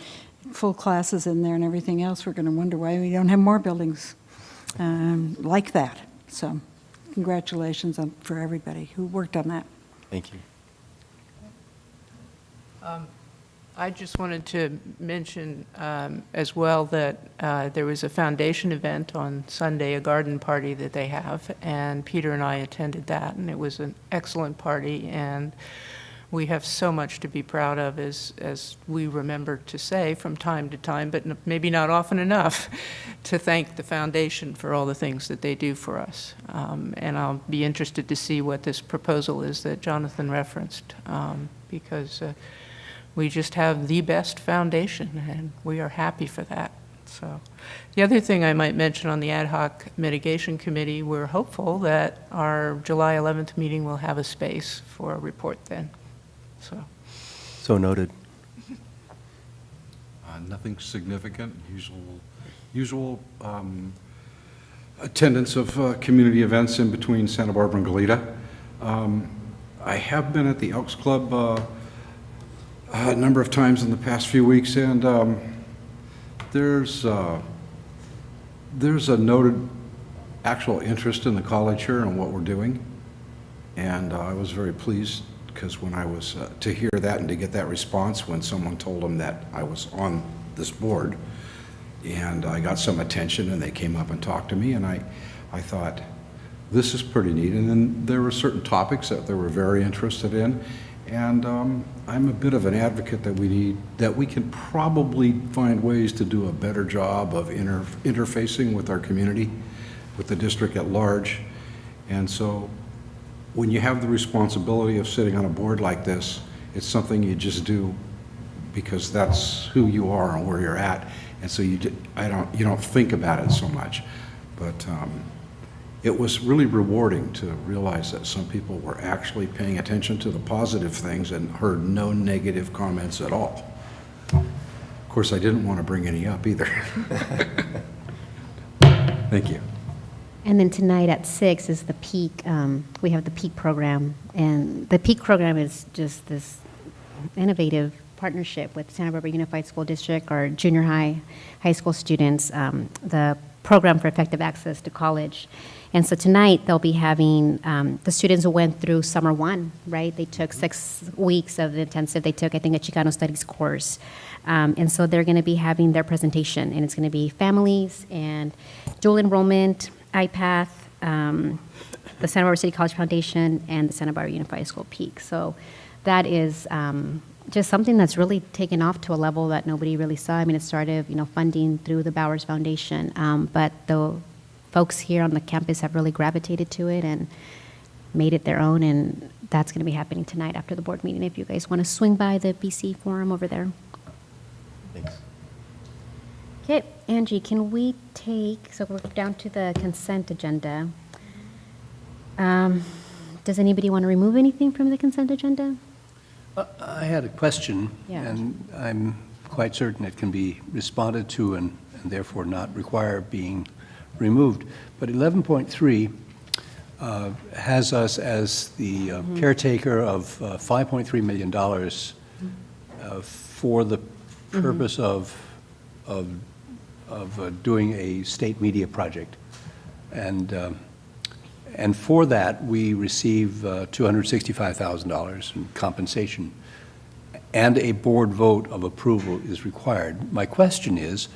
full classes in there and everything else, we're going to wonder why we don't have more buildings like that. So congratulations for everybody who worked on that. Thank you. I just wanted to mention as well that there was a foundation event on Sunday, a garden party that they have, and Peter and I attended that, and it was an excellent party, and we have so much to be proud of, as we remember to say from time to time, but maybe not often enough, to thank the foundation for all the things that they do for us. And I'll be interested to see what this proposal is that Jonathan referenced, because we just have the best foundation, and we are happy for that. So, the other thing I might mention on the Ad hoc Mitigation Committee, we're hopeful that our July 11th meeting will have a space for a report then. So noted. Nothing significant, usual attendance of community events in between Santa Barbara and Goleta. I have been at the Elks Club a number of times in the past few weeks, and there's a noted actual interest in the college here and what we're doing, and I was very pleased, because when I was to hear that and to get that response when someone told them that I was on this board, and I got some attention and they came up and talked to me, and I thought, this is pretty neat. And then there were certain topics that they were very interested in, and I'm a bit of an advocate that we can probably find ways to do a better job of interfacing with our community, with the district at large. And so when you have the responsibility of sitting on a board like this, it's something you just do because that's who you are and where you're at, and so you don't think about it so much. But it was really rewarding to realize that some people were actually paying attention to the positive things and heard no negative comments at all. Of course, I didn't want to bring any up either. Thank you. And then tonight at 6 is the PEAK. We have the PEAK program. And the PEAK program is just this innovative partnership with Santa Barbara Unified School District, our junior high school students, the program for effective access to college. And so tonight they'll be having the students who went through summer 1, right? They took 6 weeks of the intensive. They took, I think, a Chicano Studies course. And so they're going to be having their presentation, and it's going to be families and dual enrollment, IPATH, the Santa Barbara City College Foundation, and the Santa Barbara Unified School PEAK. So that is just something that's really taken off to a level that nobody really saw. I mean, it started, funding through the Bowers Foundation, but the folks here on the campus have really gravitated to it and made it their own, and that's going to be happening tonight after the board meeting if you guys want to swing by the BC Forum over there. Thanks. Okay, Angie, can we take, so we're down to the consent agenda. Does anybody want to remove anything from the consent agenda? I had a question, Yeah. and I'm quite certain it can be responded to and therefore not require being removed. But 11.3 has us as the caretaker of $5.3 million for the purpose of doing a state media project. And for that, we receive $265,000 in compensation, and a board vote of approval is required. My question is,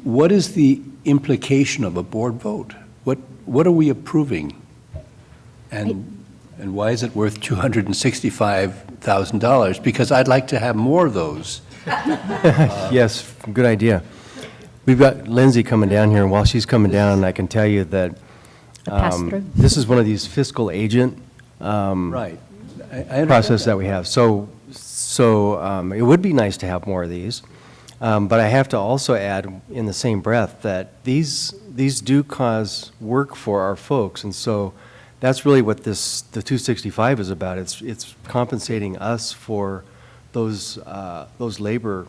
what is the implication of a board vote? What are we approving? And why is it worth $265,000? Because I'd like to have more of those. Yes, good idea. We've got Lindsay coming down here, and while she's coming down, I can tell you that pass-through. this is one of these fiscal agent Right. I understand process that we have. So it would be nice to have more of these. But I have to also add in the same breath that these do cause work for our folks. And so that's really what the 265 is about. It's compensating us for those labor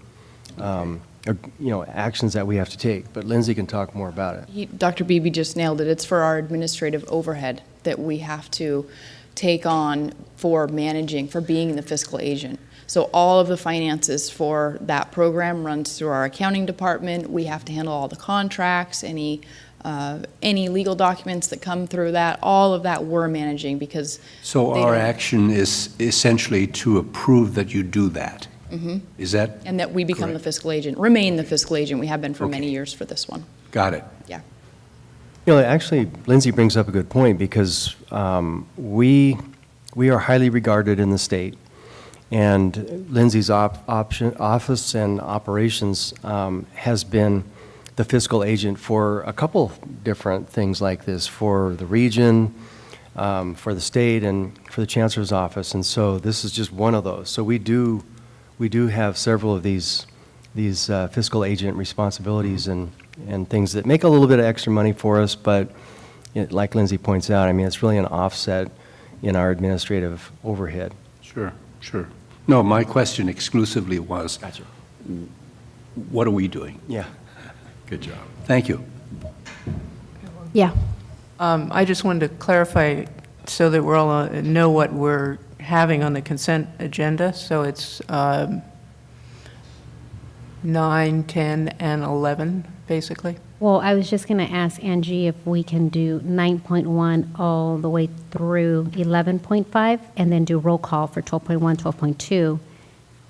actions that we have to take. But Lindsay can talk more about it. Dr. Beebe just nailed it. It's for our administrative overhead that we have to take on for managing, for being the fiscal agent. So all of the finances for that program runs through our accounting department. We have to handle all the contracts, any legal documents that come through that. All of that we're managing because. So our action is essentially to approve that you do that. Mm-hmm. Is that? And that we become correct? the fiscal agent, remain the fiscal agent. We have been for many years for this one. Got it. Yeah. Actually, Lindsay brings up a good point because we are highly regarded in the state. And Lindsay's office and operations has been the fiscal agent for a couple different things like this, for the region, for the state, and for the chancellor's office. And so this is just one of those. So we do have several of these fiscal agent responsibilities and things that make a little bit of extra money for us. But like Lindsay points out, I mean, it's really an offset in our administrative overhead. Sure. No, my question exclusively was, Gotcha. what are we doing? Yeah. Good job. Thank you. Yeah. I just wanted to clarify so that we're all know what we're having on the consent agenda. So it's 9, 10, and 11, basically. Well, I was just going to ask Angie if we can do 9.1 all the way through 11.5, and then do roll call for 12.1, 12.2,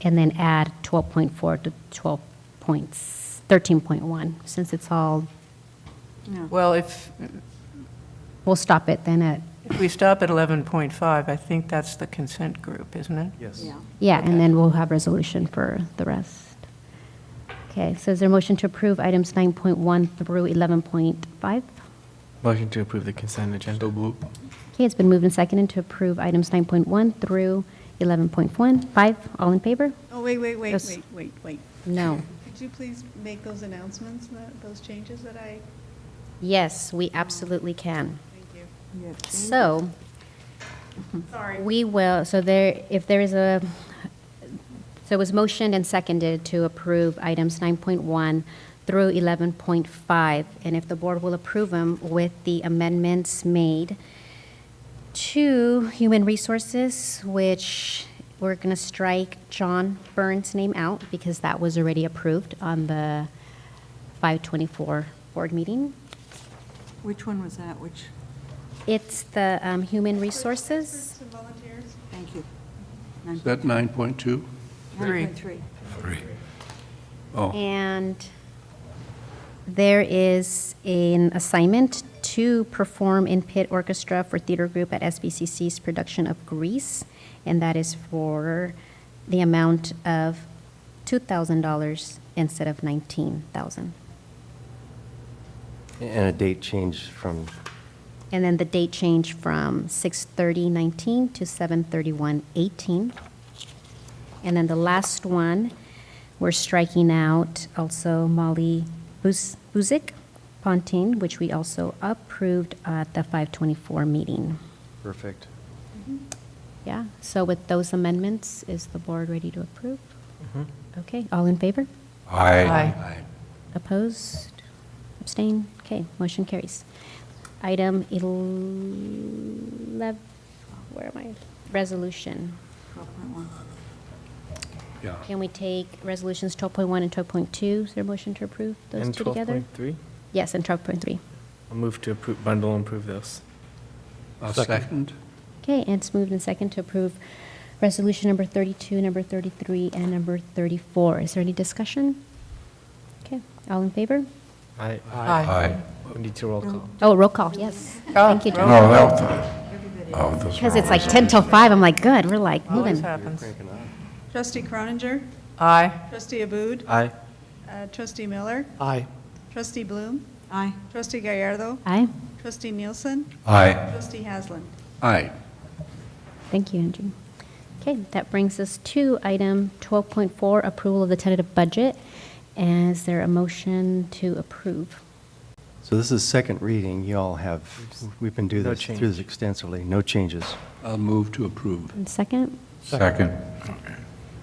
and then add 12.4 to 13.1, since it's all, Well, if we'll stop it then at, we stop at 11.5, I think that's the consent group, isn't it? Yes. yeah, and then we'll have resolution for the rest. Okay, so is there a motion to approve items 9.1 through 11.5? Motion to approve the consent agenda. Okay, it's been moved and seconded to approve items 9.1 through 11.5. All in favor? Oh, wait. Yes. No. Could you please make those announcements, those changes that I, Yes, we absolutely can. thank you. So, Sorry. we will, so there, if there is so it was motioned and seconded to approve items 9.1 through 11.5. And if the board will approve them with the amendments made to Human Resources, which we're going to strike John Burns' name out because that was already approved on the 5/24 board meeting. Which one was that? Which? It's the Human Resources. Recruits and volunteers. Thank you. Is that 9.2? 9.3. 3. Oh, And there is an assignment to perform in pit orchestra for theater group at SBCC's production of Grease, and that is for the amount of $2,000 instead of $19,000. And a date change from, And then the date change from 6/30/19 to 7/31/18. And then the last one, we're striking out also Molly Buzik Pontin, which we also approved at the 5/24 meeting. perfect. Yeah, so with those amendments, is the board ready to approve? Okay, all in favor? Aye. Opposed? Abstain? Okay, motion carries. Item 11, where am I? Resolution. 12.1. yeah. Can we take resolutions 12.1 and 12.2? Is there a motion to approve those And two together? 12.3? Yes, and 12.3. I'll move to approve, bundle and approve those. I'll second. Okay, and it's moved and second to approve resolution number 32, number 33, and number 34. Is there any discussion? Okay, all in favor? Aye. Aye. We need to roll call. Oh, roll call, yes. Oh, Thank you, roll John. Those Because it's like 10 till 5, I'm like, good, we're like Always moving. happens. Trustee Croninger, Aye. trustee Abud, Aye. trustee Miller, Aye. trustee Bloom, Aye. trustee Gallardo, Aye, trustee Nielsen, Aye. trustee Haslam. Aye. thank you, Andrew. Okay, that brings us to item 12.4, approval of the tentative budget. Is there a motion to approve? So this is second reading. You all have, we've been No through change. this extensively. No changes. I'll move to approve. And second? Second.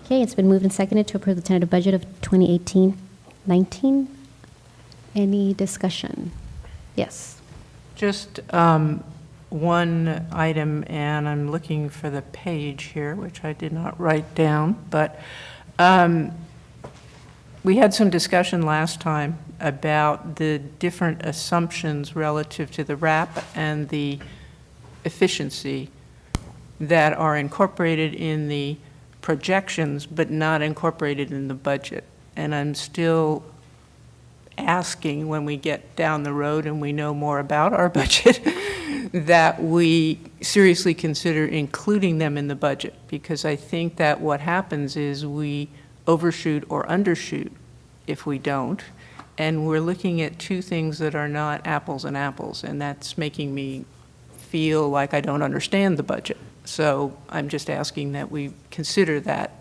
Okay, it's been moved and seconded to approve the tentative budget of 2018-19. Any discussion? Yes. Just one item, and I'm looking for the page here, which I did not write down, but we had some discussion last time about the different assumptions relative to the RAP and the efficiency that are incorporated in the projections, but not incorporated in the budget. And I'm still asking, when we get down the road and we know more about our budget, that we seriously consider including them in the budget, because I think that what happens is we overshoot or undershoot if we don't, and we're looking at two things that are not apples and apples, and that's making me feel like I don't understand the budget. So I'm just asking that we consider that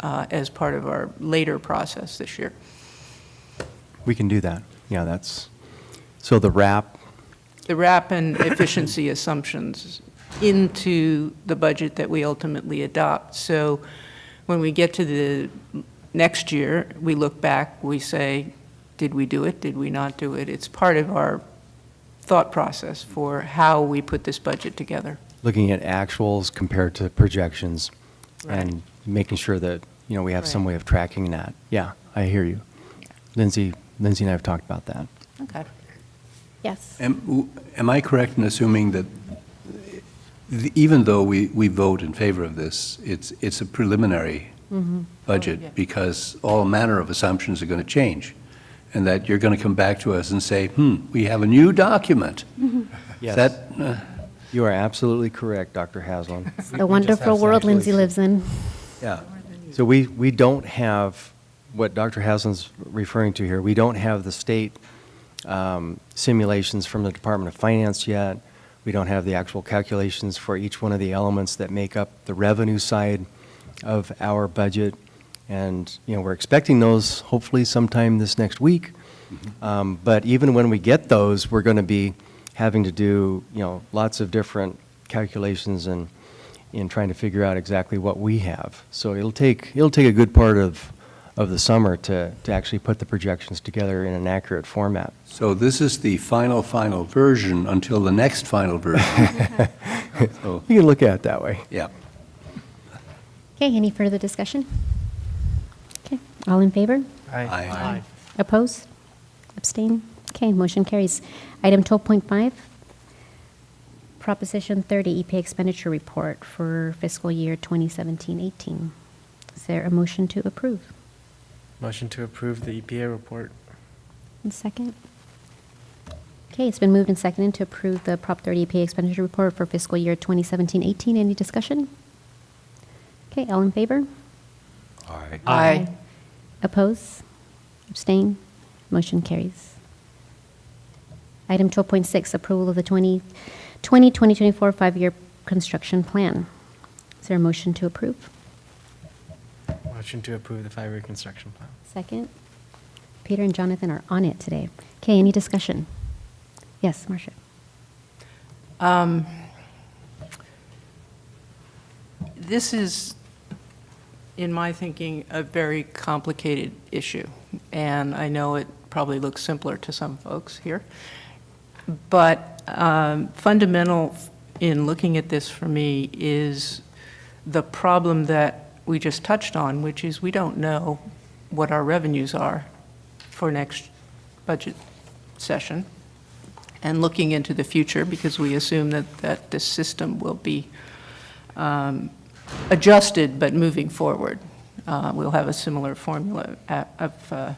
as part of our later process this year. We can do that. Yeah, that's, so the wrap, The RAP and efficiency assumptions into the budget that we ultimately adopt. So when we get to the next year, we look back, we say, did we do it? Did we not do it? It's part of our thought process for how we put this budget together. looking at actuals compared to projections Right. and making sure that, you know, we have some Right. way of tracking that. Yeah, I hear you. Lindsay and I have talked about that. Okay. Yes. Am I correct in assuming that even though we vote in favor of this, it's a preliminary budget, Oh, yeah. because all manner of assumptions are going to change, and that you're going to come back to us and say, we have a new document? Yes. That, You are absolutely correct, Dr. Haslam. The wonderful world Lindsay lives in. Yeah. So we don't have, what Dr. Haslam's referring to here, we don't have the state simulations from the Department of Finance yet. We don't have the actual calculations for each one of the elements that make up the revenue side of our budget. And, you know, we're expecting those hopefully sometime this next week. But even when we get those, we're going to be having to do, you know, lots of different calculations and in trying to figure out exactly what we have. So it'll take a good part of of the summer to actually put the projections together in an accurate format. So this is the final version until the next final version. So, You can look at it that way. yeah. Okay, any further discussion? Okay, all in favor? Aye. Opposed? Abstain? Okay, motion carries. Item 12.5, Proposition 30, EPA expenditure report for fiscal year 2017-18. Is there a motion to approve? Motion to approve the EPA report. And second? Okay, it's been moved and seconded to approve the Prop 30 EPA expenditure report for fiscal year 2017-18. Any discussion? Okay, all in favor? Aye. Aye. Oppose? Abstain? Motion carries. Item 12.6, approval of the 2020-2024 five-year construction plan. Is there a motion to approve? Motion to approve the 5-year construction plan. Second? Peter and Jonathan are on it today. Okay, any discussion? Yes, Marcia. This is, in my thinking, a very complicated issue, and I know it probably looks simpler to some folks here, but fundamental in looking at this for me is the problem that we just touched on, which is we don't know what our revenues are for next budget session, and looking into the future, because we assume that this system will be adjusted, but moving forward, we'll have a similar formula of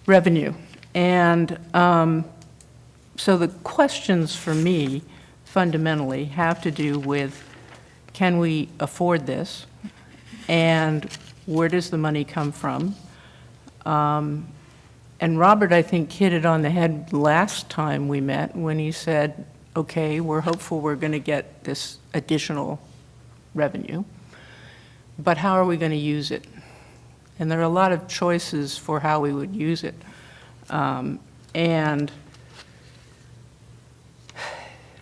revenue. And so the questions for me fundamentally have to do with, can we afford this? And where does the money come from? And Robert, I think, hit it on the head last time we met when he said, okay, we're hopeful we're going to get this additional revenue, but how are we going to use it? And there are a lot of choices for how we would use it. And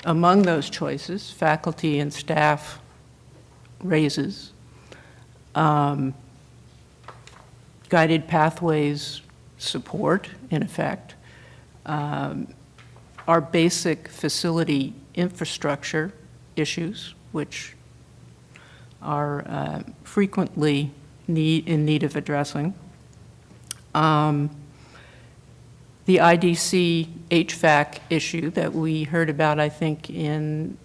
among those choices, faculty and staff raises, guided pathways support, in effect, our basic facility infrastructure issues, which are frequently in need of addressing. The IDC HVAC issue that we heard about, I think, in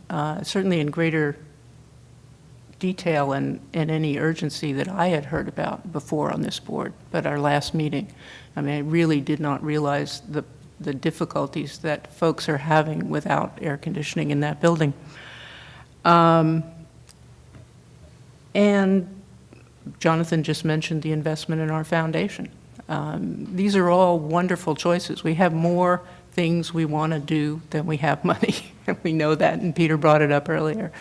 certainly in greater detail and any urgency that I had heard about before on this board, but our last meeting. I mean, I really did not realize the difficulties that folks are having without air conditioning in that building. And Jonathan just mentioned the investment in our foundation. These are all wonderful choices. We have more things we want to do than we have money. We know that, and Peter brought it up earlier.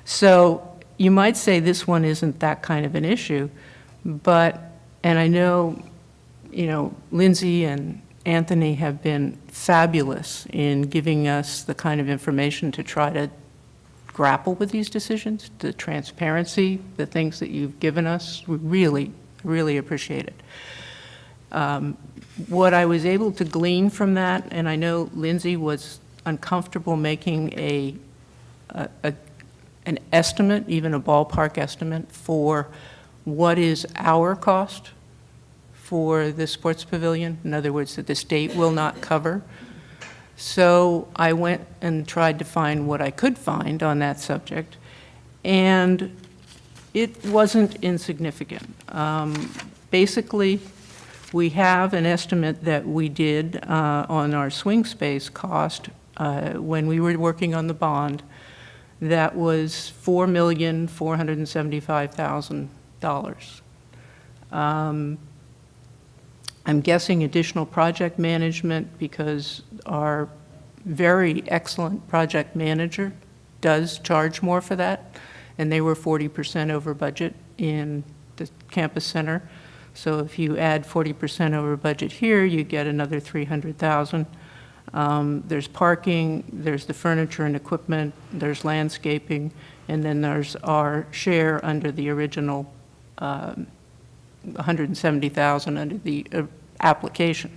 So you might say this one isn't that kind of an issue, but, and I know, you know, Lindsay and Anthony have been fabulous in giving us the kind of information to try to grapple with these decisions, the transparency, the things that you've given us. We really, really appreciate it. What I was able to glean from that, and I know Lindsay was uncomfortable making an estimate, even a ballpark estimate, for what is our cost for the sports pavilion, in other words, that the state will not cover. So I went and tried to find what I could find on that subject, and it wasn't insignificant. Basically, we have an estimate that we did on our swing space cost when we were working on the bond. That was $4,475,000. I'm guessing additional project management, because our very excellent project manager does charge more for that, and they were 40% over budget in the campus center. So if you add 40% over budget here, you get another $300,000. There's parking, there's the furniture and equipment, there's landscaping, and then there's our share under the original $170,000 under the application.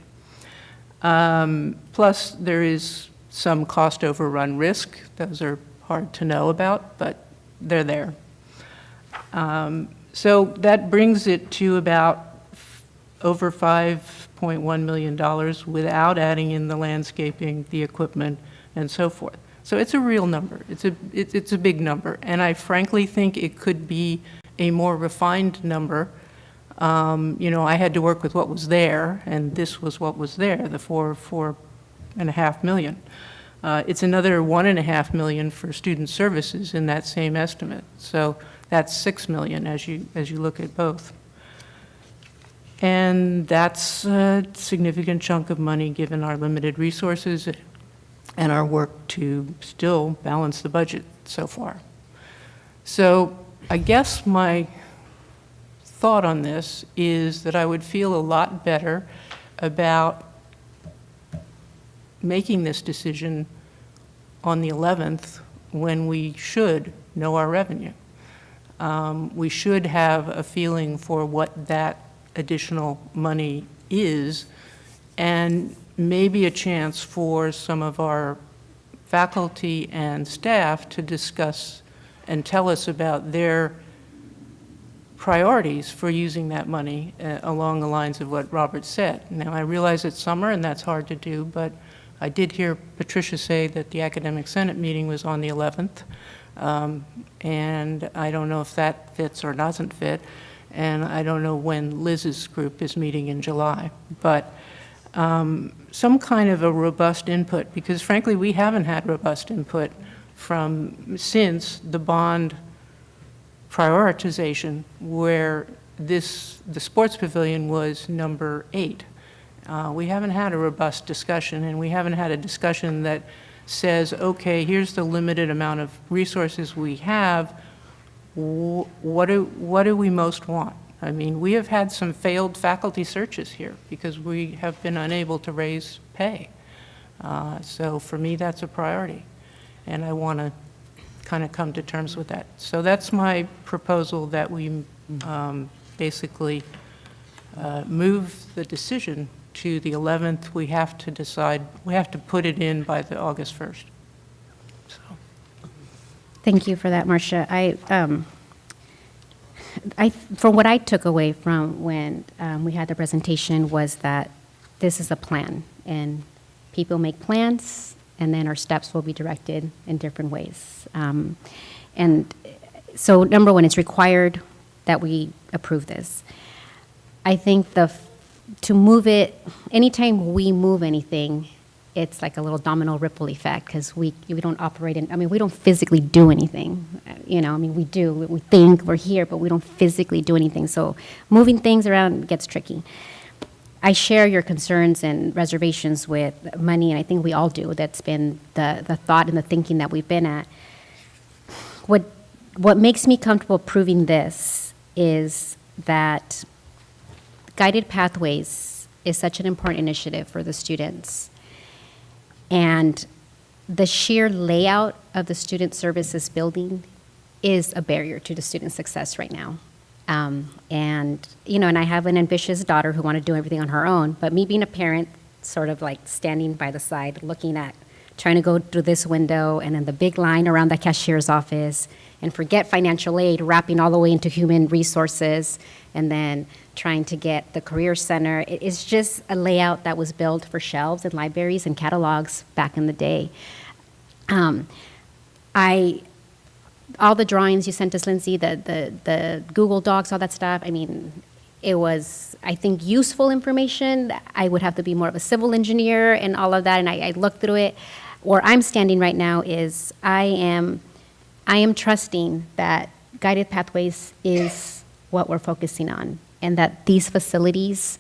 Plus, there is some cost overrun risk. Those are hard to know about, but they're there. So that brings it to about over $5.1 million without adding in the landscaping, the equipment, and so forth. So it's a real number. It's a big number, and I frankly think it could be a more refined number. You know, I had to work with what was there, and this was what was there, the $4.5 million. It's another $1.5 million for student services in that same estimate. So that's $6 million as you look at both. And that's a significant chunk of money given our limited resources and our work to still balance the budget so far. So I guess my thought on this is that I would feel a lot better about making this decision on the 11th when we should know our revenue. We should have a feeling for what that additional money is, and maybe a chance for some of our faculty and staff to discuss and tell us about their priorities for using that money along the lines of what Robert said. Now, I realize it's summer and that's hard to do, but I did hear Patricia say that the Academic Senate meeting was on the 11th, and I don't know if that fits or doesn't fit, and I don't know when Liz's group is meeting in July, but some kind of a robust input, because frankly, we haven't had robust input since the bond prioritization, where the sports pavilion was number 8. We haven't had a robust discussion, and we haven't had a discussion that says, okay, here's the limited amount of resources we have. What do we most want? I mean, we have had some failed faculty searches here because we have been unable to raise pay. So for me, that's a priority, and I want to kind of come to terms with that. So that's my proposal, that we basically move the decision to the 11th. We have to decide, we have to put it in by the August 1st. So. Thank you for that, Marcia. From what I took away from when we had the presentation was that this is a plan, and people make plans, and then our steps will be directed in different ways. And so, number one, it's required that we approve this. I think to move it, anytime we move anything, it's like a little domino ripple effect, because we don't operate in, I mean, we don't physically do anything. You know, I mean, we do, we think we're here, but we don't physically do anything. So moving things around gets tricky. I share your concerns and reservations with money, and I think we all do. That's been the thought and the thinking that we've been at. What makes me comfortable proving this is that Guided Pathways is such an important initiative for the students. And the sheer layout of the Student Services building is a barrier to the student success right now. And, you know, and I have an ambitious daughter who wants to do everything on her own, but me being a parent, sort of like standing by the side, looking at, trying to go through this window, and then the big line around the cashier's office, and forget financial aid, wrapping all the way into human resources, and then trying to get the Career Center. It's just a layout that was built for shelves and libraries and catalogs back in the day. All the drawings you sent us, Lindsay, the Google Docs, all that stuff, I mean, it was, I think, useful information. I would have to be more of a civil engineer and all of that, and I looked through it. Where I'm standing right now is I am trusting that Guided Pathways is what we're focusing on, and that these facilities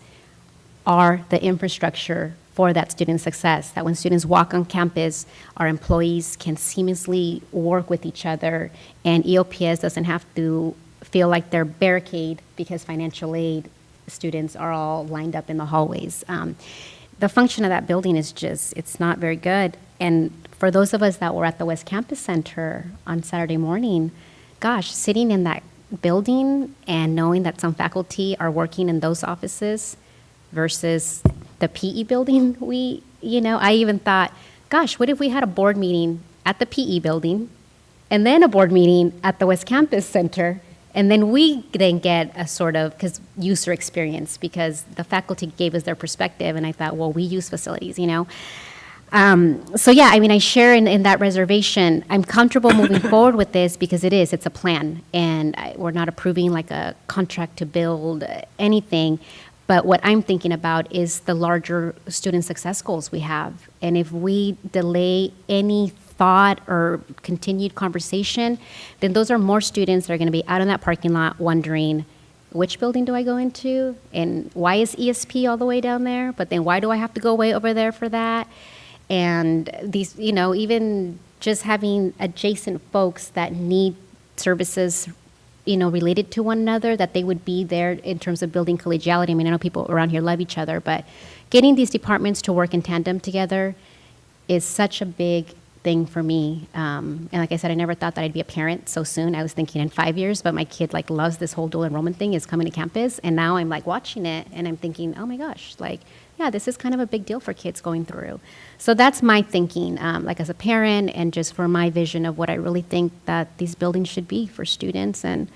are the infrastructure for that student success, that when students walk on campus, our employees can seamlessly work with each other, and EOPS doesn't have to feel like they're barricaded because financial aid students are all lined up in the hallways. The function of that building is just, it's not very good. And for those of us that were at the West Campus Center on Saturday morning, gosh, sitting in that building and knowing that some faculty are working in those offices versus the PE building, I even thought, gosh, what if we had a board meeting at the PE building and then a board meeting at the West Campus Center, and then we then get a sort of user experience because the faculty gave us their perspective, and I thought, well, we use facilities, So yeah, I share in that reservation. I'm comfortable moving forward with this because it's a plan, and we're not approving like a contract to build anything. But what I'm thinking about is the larger student success goals we have. And if we delay any thought or continued conversation, then those are more students that are going to be out in that parking lot wondering, which building do I go into? And why is ESP all the way down there? But then why do I have to go way over there for that? And these, even just having adjacent folks that need services related to one another, that they would be there in terms of building collegiality. I know people around here love each other, but getting these departments to work in tandem together is such a big thing for me. And like I said, I never thought that I'd be a parent so soon. I was thinking in 5 years, but my kid loves this whole dual enrollment thing, is coming to campus. And now I'm watching it and I'm thinking, oh my gosh, yeah, this is kind of a big deal for kids going through. So that's my thinking, as a parent, and just for my vision of what I really think that these buildings should be for students. And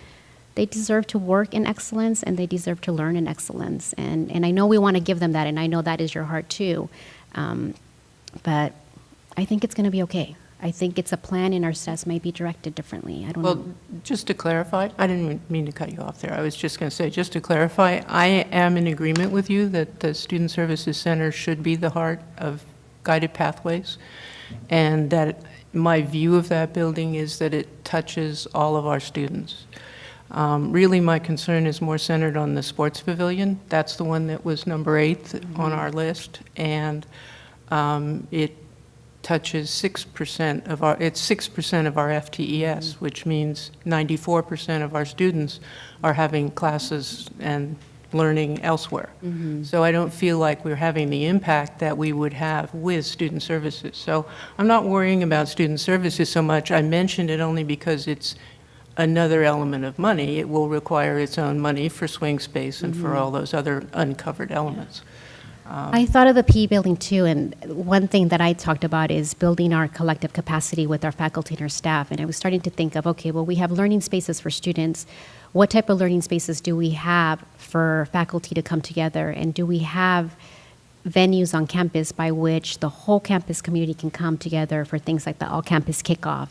they deserve to work in excellence, and they deserve to learn in excellence. And I know we want to give them that, and I know that is your heart too. But I think it's going to be okay. I think it's a plan, and our steps may be directed differently. I don't know. Well, just to clarify, I didn't even mean to cut you off there. I was just going to say, just to clarify, I am in agreement with you that the Student Services Center should be the heart of Guided Pathways, and that my view of that building is that it touches all of our students. Really, my concern is more centered on the sports pavilion. That's the one that was number 8 on our list, and it touches 6% of our, it's 6% of our FTES, which means 94% of our students are having classes and learning elsewhere. So I don't feel like we're having the impact that we would have with student services. So I'm not worrying about student services so much. I mentioned it only because it's another element of money. It will require its own money for swing space and for all those other uncovered elements. I thought of the PE building too, and one thing that I talked about is building our collective capacity with our faculty and our staff. And I was starting to think of, okay, well, we have learning spaces for students. What type of learning spaces do we have for faculty to come together? And do we have venues on campus by which the whole campus community can come together for things like the all-campus kickoff?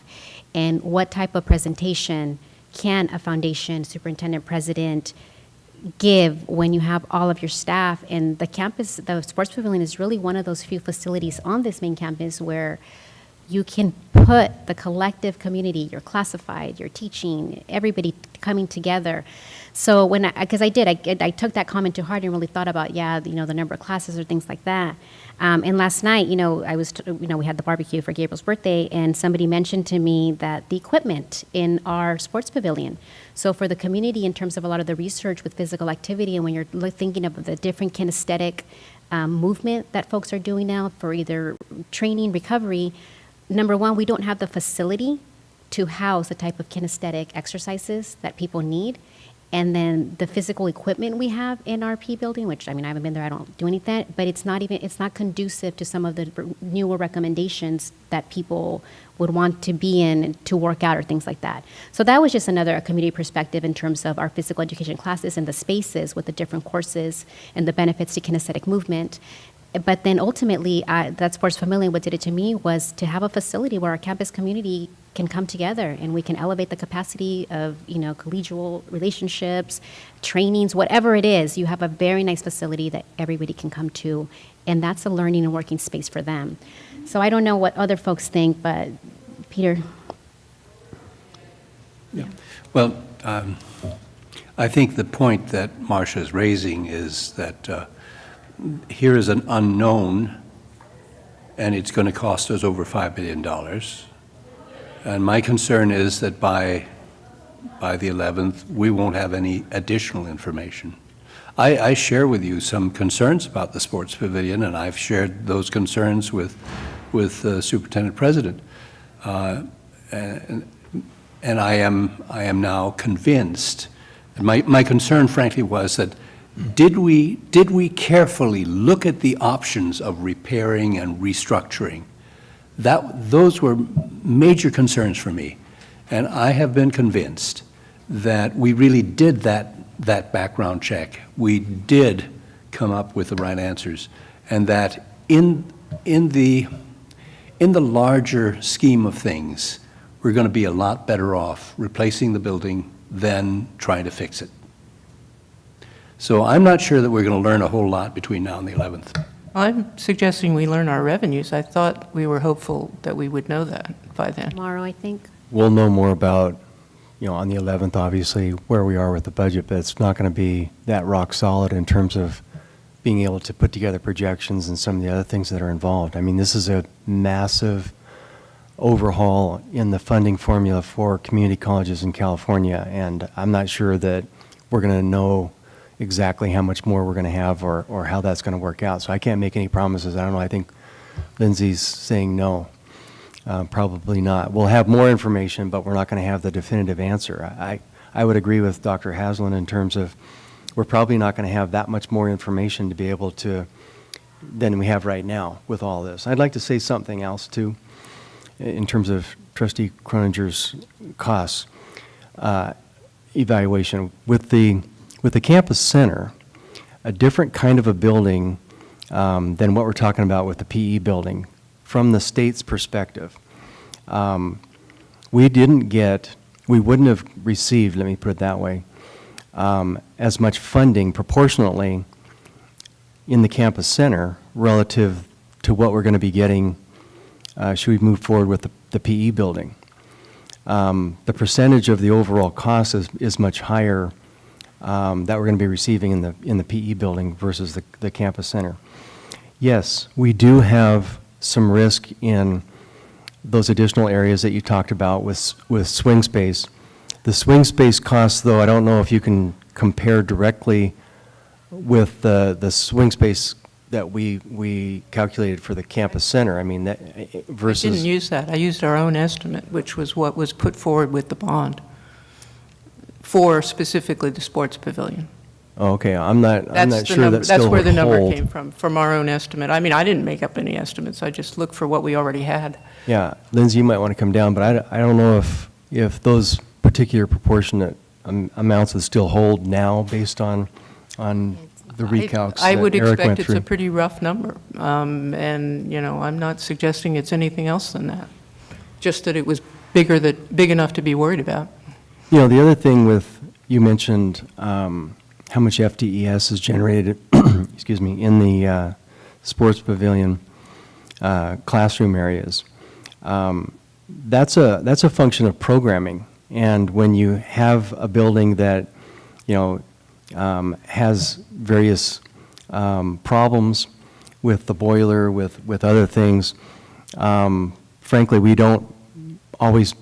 And what type of presentation can a foundation superintendent president give when you have all of your staff? And the campus, the sports pavilion is really one of those few facilities on this main campus where you can put the collective community, your classified, your teaching, everybody coming together. So when I took that comment to heart and really thought about, the number of classes or things like that. And last night, we had the barbecue for Gabriel's birthday, and somebody mentioned to me that the equipment in our sports pavilion, so for the community in terms of a lot of the research with physical activity, and when you're thinking of the different kinesthetic movement that folks are doing now for either training, recovery, number one, we don't have the facility to house the type of kinesthetic exercises that people need. And then the physical equipment we have in our P building, which I haven't been there, I don't do anything, but it's not conducive to some of the newer recommendations that people would want to be in to work out or things like that. So that was just another community perspective in terms of our physical education classes and the spaces with the different courses and the benefits to kinesthetic movement. But then ultimately, that sports pavilion, what did it to me was to have a facility where our campus community can come together and we can elevate the capacity of, collegial relationships, trainings, whatever it is. You have a very nice facility that everybody can come to, and that's a learning and working space for them. So I don't know what other folks think, but Peter. Yeah. Well, I think the point that Marcia is raising is that here is an unknown, and it's going to cost us over $5 billion. And my concern is that by the 11th, we won't have any additional information. I share with you some concerns about the sports pavilion, and I've shared those concerns with the superintendent president. And And I am now convinced, and my concern frankly was that did we carefully look at the options of repairing and restructuring? Those were major concerns for me. And I have been convinced that we really did that background check. We did come up with the right answers, and that in the larger scheme of things, we're going to be a lot better off replacing the building than trying to fix it. So I'm not sure that we're going to learn a whole lot between now and the 11th. I'm suggesting we learn our revenues. I thought we were hopeful that we would know that by then. Tomorrow, I think. We'll know more about, on the 11th, obviously, where we are with the budget, but it's not going to be that rock solid in terms of being able to put together projections and some of the other things that are involved. I mean, this is a massive overhaul in the funding formula for community colleges in California, and I'm not sure that we're going to know exactly how much more we're going to have or how that's going to work out. So I can't make any promises. I don't know. I think Lindsay's saying no. Probably not. We'll have more information, but we're not going to have the definitive answer. I would agree with Dr. Haslam in terms of we're probably not going to have that much more information to be able to than we have right now with all this. I'd like to say something else too in terms of Trustee Croninger's costs evaluation. With the campus center, a different kind of a building than what we're talking about with the PE building. From the state's perspective, we wouldn't have received, let me put it that way, as much funding proportionately in the campus center relative to what we're going to be getting should we move forward with the PE building. The percentage of the overall cost is much higher that we're going to be receiving in the PE building versus the campus center. Yes, we do have some risk in those additional areas that you talked about with swing space. The swing space costs, though, I don't know if you can compare directly with the swing space that we calculated for the campus center. I mean, that versus... I didn't use that. I used our own estimate, which was what was put forward with the bond for specifically the sports pavilion. Oh, okay, I'm not sure that still That's where the would number hold. came from our own estimate. I mean, I didn't make up any estimates. I just looked for what we already had. Yeah, Lindsay, you might want to come down, but I don't know if those particular proportionate amounts would still hold now based on the recalcs I that would Eric expect went it's through. a pretty rough number. And, I'm not suggesting it's anything else than that. Just that it was big enough to be worried about. The other thing you mentioned how much FTES is generated, excuse me, in the sports pavilion classroom areas. That's a function of programming. And when you have a building that, has various problems with the boiler, with other things, frankly, we don't always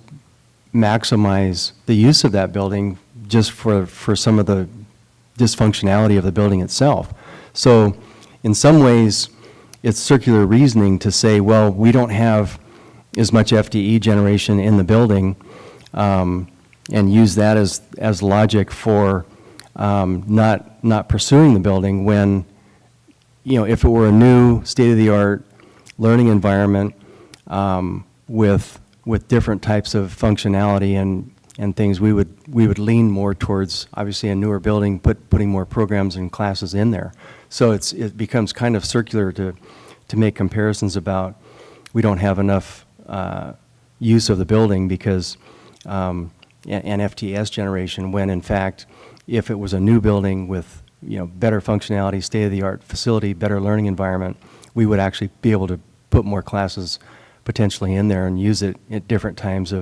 maximize the use of that building just for some of the dysfunctionality of the building itself. So in some ways, it's circular reasoning to say, well, we don't have as much FTE generation in the building and use that as logic for not pursuing the building when, if it were a new state-of-the-art learning environment with different types of functionality and things, we would lean more towards, obviously, a newer building, putting more programs and classes in there. So it becomes kind of circular to make comparisons about we don't have enough use of the building because and FTS generation, when in fact, if it was a new building with better functionality, state-of-the-art facility, better learning environment, we would actually be able to put more classes potentially in there and use it at different times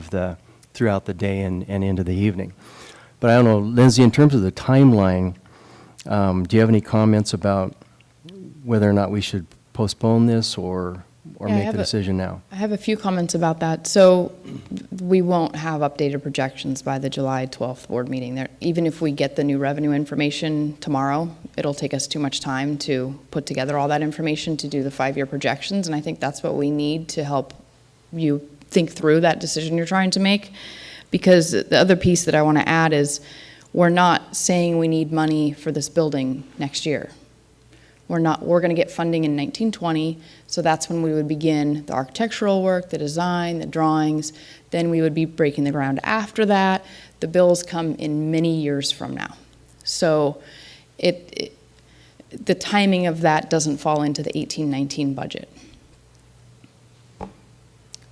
throughout the day and into the evening. But I don't know, Lindsay, in terms of the timeline, do you have any comments about whether or not we should postpone this or make the decision now? I have a few comments about that. So we won't have updated projections by the July 12th board meeting. Even if we get the new revenue information tomorrow, it'll take us too much time to put together all that information to do the 5-year projections, and I think that's what we need to help you think through that decision you're trying to make. Because the other piece that I want to add is, we're not saying we need money for this building next year. We're going to get funding in 1920, so that's when we would begin the architectural work, the design, the drawings. Then we would be breaking the ground after that. The bills come in many years from now. So the timing of that doesn't fall into the 18-19 budget. It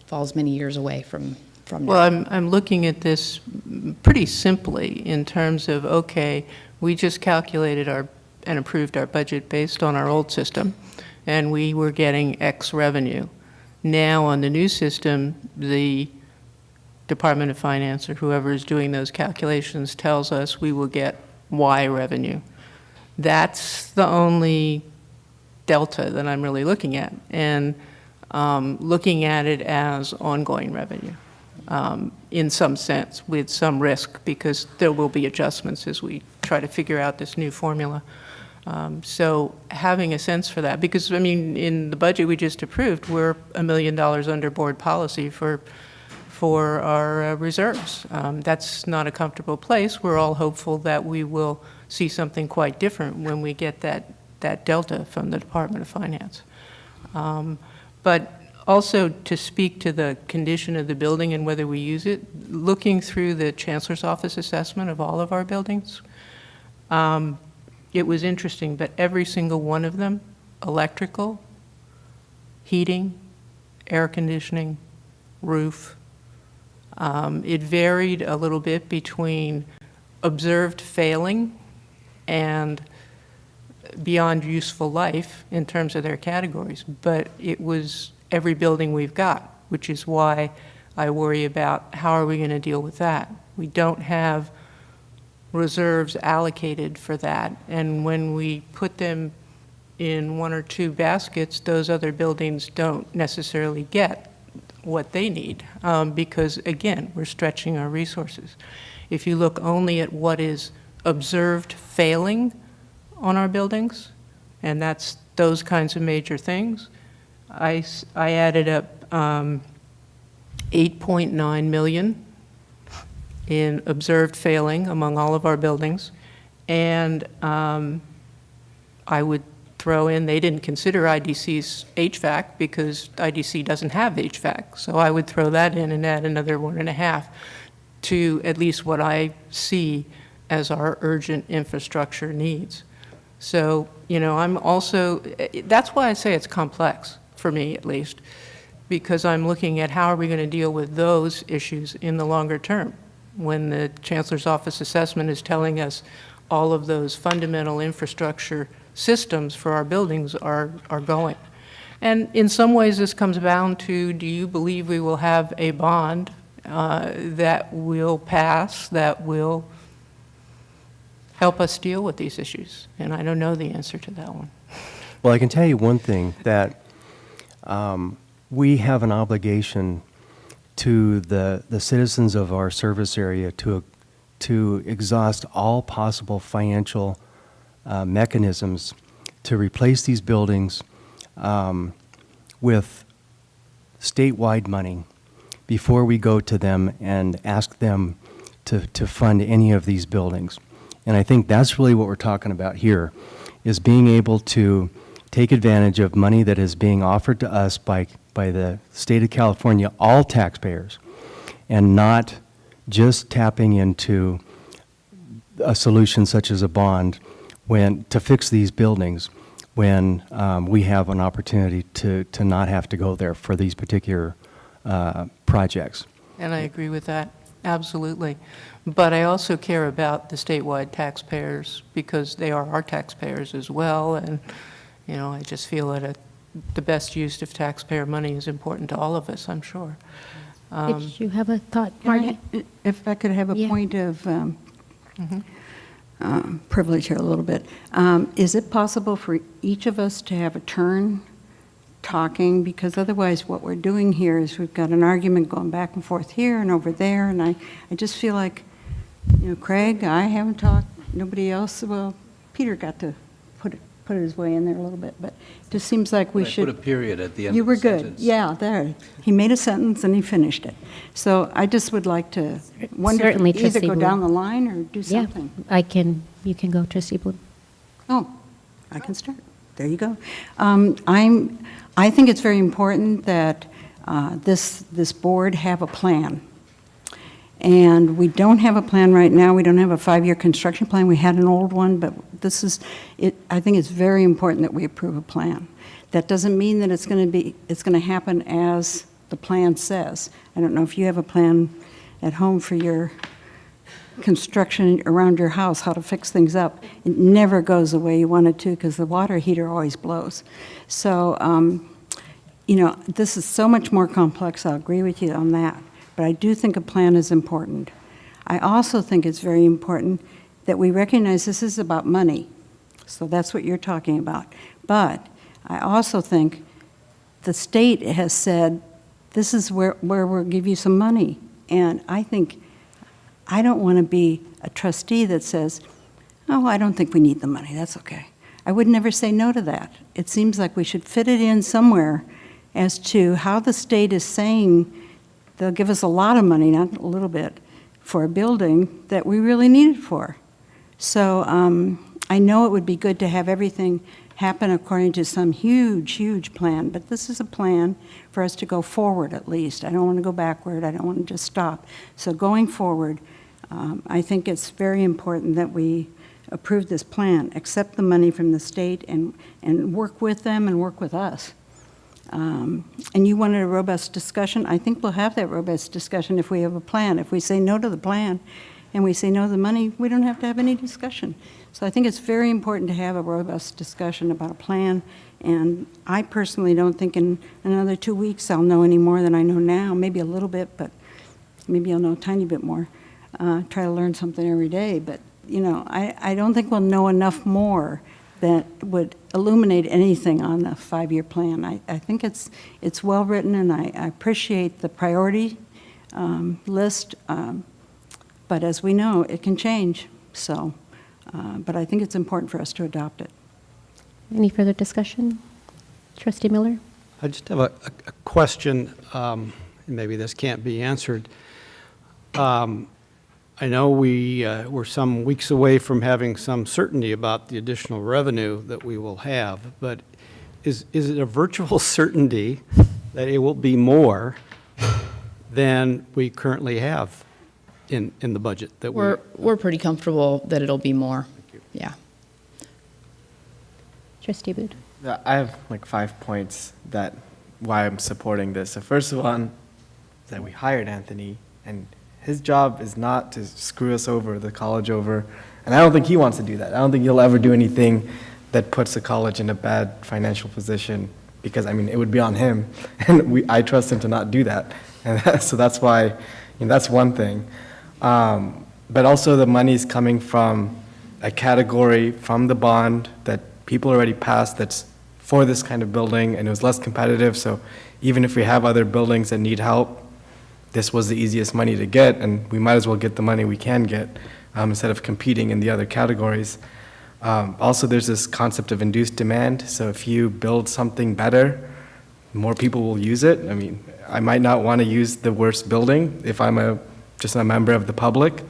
falls many years away from now. Well, I'm looking at this pretty simply in terms of, okay, we just calculated and approved our budget based on our old system, and we were getting X revenue. Now, on the new system, the Department of Finance or whoever is doing those calculations tells us we will get Y revenue. That's the only delta that I'm really looking at, and looking at it as ongoing revenue. In some sense, with some risk, because there will be adjustments as we try to figure out this new formula. So having a sense for that, because, I mean, in the budget we just approved, we're $1 million under board policy for our reserves. That's not a comfortable place. We're all hopeful that we will see something quite different when we get that delta from the Department of Finance. But also, to speak to the condition of the building and whether we use it, looking through the Chancellor's Office assessment of all of our buildings, it was interesting, but every single one of them, electrical, heating, air conditioning, roof, it varied a little bit between observed failing and beyond useful life in terms of their categories, but it was every building we've got, which is why I worry about how are we going to deal with that. We don't have reserves allocated for that, and when we put them in one or two baskets, those other buildings don't necessarily get what they need, because, again, we're stretching our resources. If you look only at what is observed failing on our buildings, and that's those kinds of major things, I added up 8.9 million in observed failing among all of our buildings, and I would throw in, they didn't consider IDC's HVAC because IDC doesn't have HVAC, so I would throw that in and add another 1.5 to at least what I see as our urgent infrastructure needs. So, you know, I'm also, that's why I say it's complex, for me at least, because I'm looking at how are we going to deal with those issues in the longer term when the Chancellor's Office assessment is telling us all of those fundamental infrastructure systems for our buildings are going. And in some ways this comes down to, do you believe we will have a bond that will pass, that will help us deal with these issues? And I don't know the answer to that one. Well, I can tell you one thing, that we have an obligation to the citizens of our service area to exhaust all possible financial mechanisms to replace these buildings with statewide money before we go to them and ask them to fund any of these buildings. And I think that's really what we're talking about here, is being able to take advantage of money that is being offered to us by the state of California, all taxpayers, and not just tapping into a solution such as a bond to fix these buildings when we have an opportunity to not have to go there for these particular projects. And I agree with that, absolutely. But I also care about the statewide taxpayers because they are our taxpayers as well. And, you know, I just feel that the best use of taxpayer money is important to all of us, I'm sure. Did you have a thought, Margaret? If I could have a point of privilege here a little bit. Is it possible for each of us to have a turn talking? Because otherwise what we're doing here is we've got an argument going back and forth here and over there, and I just feel like, you know, Craig, I haven't talked, nobody else, well, Peter got to put put his way in there a little bit, but it just seems like we I should. put a period at the end You of were the good, sentence. yeah, there. He made a sentence and he finished it. So I just would like to wonder if Certainly, we either Trustee go Bloom. down the line or do Yeah, something. you can go, Trustee Bloom. Oh, I can start. There you go. I think it's very important that this board have a plan. And we don't have a plan right now. We don't have a 5-year construction plan. We had an old one, but this is, I think it's very important that we approve a plan. That doesn't mean that it's going to happen as the plan says. I don't know if you have a plan at home for your construction around your house, how to fix things up. It never goes the way you want it to because the water heater always blows. So, this is so much more complex. I'll agree with you on that. But I do think a plan is important. I also think it's very important that we recognize this is about money. So that's what you're talking about. But I also think the state has said, this is where we'll give you some money. And I think, I don't want to be a trustee that says, oh, I don't think we need the money, that's okay. I would never say no to that. It seems like we should fit it in somewhere as to how the state is saying they'll give us a lot of money, not a little bit, for a building that we really need it for. So I know it would be good to have everything happen according to some huge, huge plan, but this is a plan for us to go forward at least. I don't want to go backward. I don't want to just stop. So going forward, I think it's very important that we approve this plan, accept the money from the state, and work with them and work with us. And you wanted a robust discussion. I think we'll have that robust discussion if we have a plan. If we say no to the plan and we say no to the money, we don't have to have any discussion. So I think it's very important to have a robust discussion about a plan. And I personally don't think in another 2 weeks I'll know any more than I know now. Maybe a little bit, but maybe I'll know a tiny bit more. Try to learn something every day. But, I don't think we'll know enough more that would illuminate anything on the 5-year plan. I think it's well-written, and I appreciate the priority list, but as we know, it can change, so, but I think it's important for us to adopt it. Any further discussion? Trustee Miller? I just have a question, and maybe this can't be answered. I know we're some weeks away from having some certainty about the additional revenue that we will have, but is it a virtual certainty that it will be more than we currently have in the budget? That We're pretty comfortable that it'll be more. Yeah. Trustee Booth? I have like 5 points that why I'm supporting this. The first one is that we hired Anthony, and his job is not to screw us over, the college over, and I don't think he wants to do that. I don't think he'll ever do anything that puts the college in a bad financial position, because, it would be on him, and I trust him to not do that. And so that's why, that's one thing. But also the money's coming from a category from the bond that people already passed that's for this kind of building, and it was less competitive, so even if we have other buildings that need help, this was the easiest money to get, and we might as well get the money we can get instead of competing in the other categories. Also, there's this concept of induced demand, so if you build something better, more people will use it. I might not want to use the worst building if I'm just a member of the public.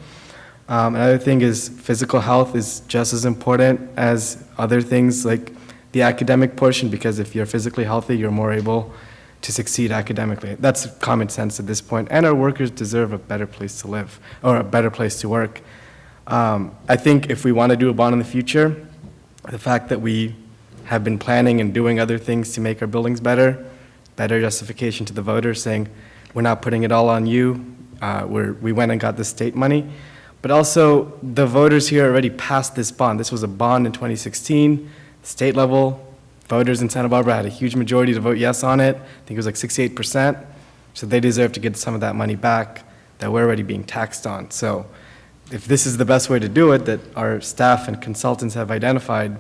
Another thing is physical health is just as important as other things like the academic portion, because if you're physically healthy, you're more able to succeed academically. That's common sense at this point. And our workers deserve a better place to live, or a better place to work. I think if we want to do a bond in the future, the fact that we have been planning and doing other things to make our buildings better justification to the voters saying, we're not putting it all on you, we went and got the state money. But also, the voters here already passed this bond. This was a bond in 2016, state level. Voters in Santa Barbara had a huge majority to vote yes on it. I think it was like 68%. So they deserve to get some of that money back that we're already being taxed on. So if this is the best way to do it, that our staff and consultants have identified,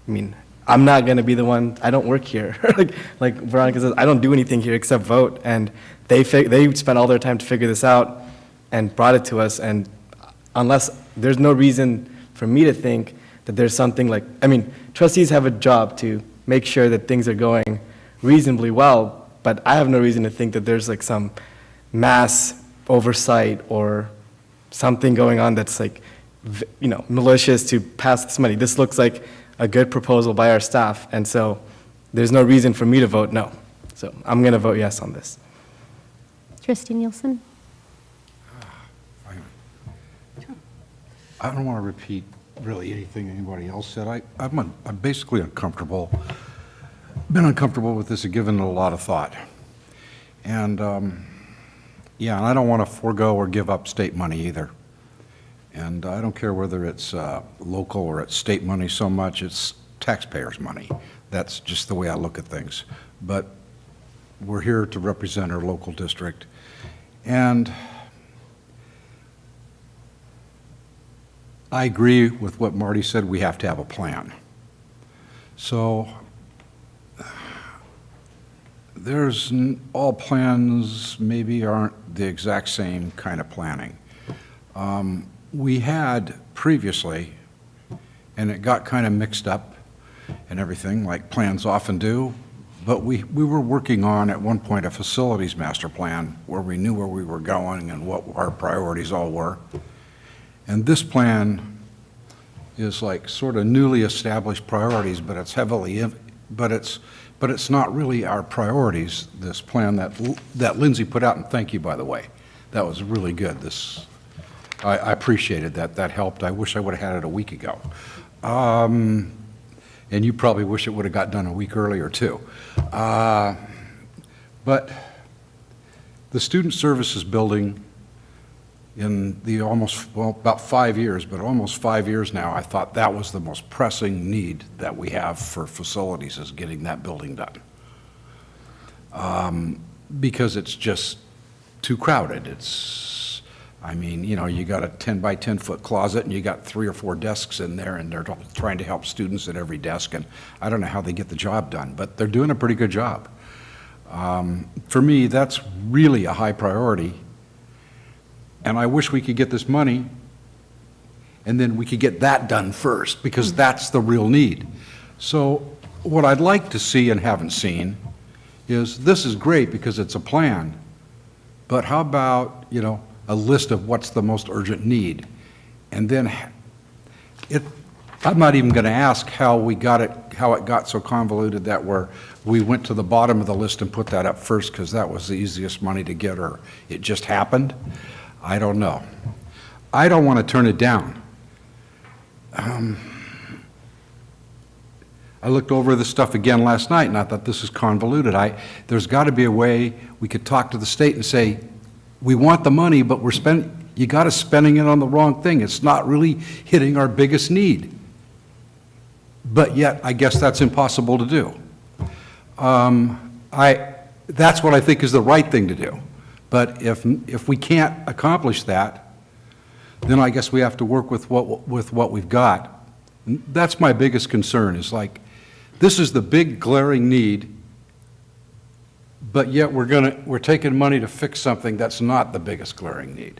I'm not going to be the one, I don't work here. like Veronica says, I don't do anything here except vote. And they spent all their time to figure this out and brought it to us. And unless, there's no reason for me to think that there's something like, I mean, trustees have a job to make sure that things are going reasonably well, but I have no reason to think that there's like some mass oversight or something going on that's like, malicious to pass this money. This looks like a good proposal by our staff, and so there's no reason for me to vote no. So I'm going to vote yes on this. Trustee Nielsen? I don't want to repeat really anything anybody else said. I'm basically uncomfortable, been uncomfortable with this and given it a lot of thought. And, yeah, and I don't want to forego or give up state money either. And I don't care whether it's local or it's state money so much, it's taxpayers' money. That's just the way I look at things. But we're here to represent our local district. And I agree with what Marty said, we have to have a plan. So all plans maybe aren't the exact same kind of planning. We had previously, and it got kind of mixed up and everything, like plans often do, but we were working on, at one point, a facilities master plan where we knew where we were going and what our priorities all were. And this plan is like sort of newly established priorities, but it's but it's not really our priorities, this plan that Lindsay put out, and thank you, by the way. That was really good. I appreciated that. That helped. I wish I would have had it a week ago. And you probably wish it would have got done a week earlier, too. But the Student Services Building, in the about 5 years, but almost 5 years now, I thought that was the most pressing need that we have for facilities, is getting that building done. Because it's just too crowded. You got a 10 by 10 foot closet and you got 3 or 4 desks in there, and they're trying to help students at every desk, and I don't know how they get the job done, but they're doing a pretty good job. For me, that's really a high priority, and I wish we could get this money and then we could get that done first, because that's the real need. So what I'd like to see and haven't seen is, this is great because it's a plan, but how about, a list of what's the most urgent need? And then I'm not even going to ask how it got so convoluted that we went to the bottom of the list and put that up first because that was the easiest money to get, or it just happened. I don't know. I don't want to turn it down. I looked over this stuff again last night, and I thought, this is convoluted. There's got to be a way we could talk to the state and say, we want the money, but you got us spending it on the wrong thing. It's not really hitting our biggest need. But yet, I guess that's impossible to do. That's what I think is the right thing to do. But if we can't accomplish that, then I guess we have to work with what we've got. That's my biggest concern, is like, this is the big glaring need, but yet we're taking money to fix something that's not the biggest glaring need.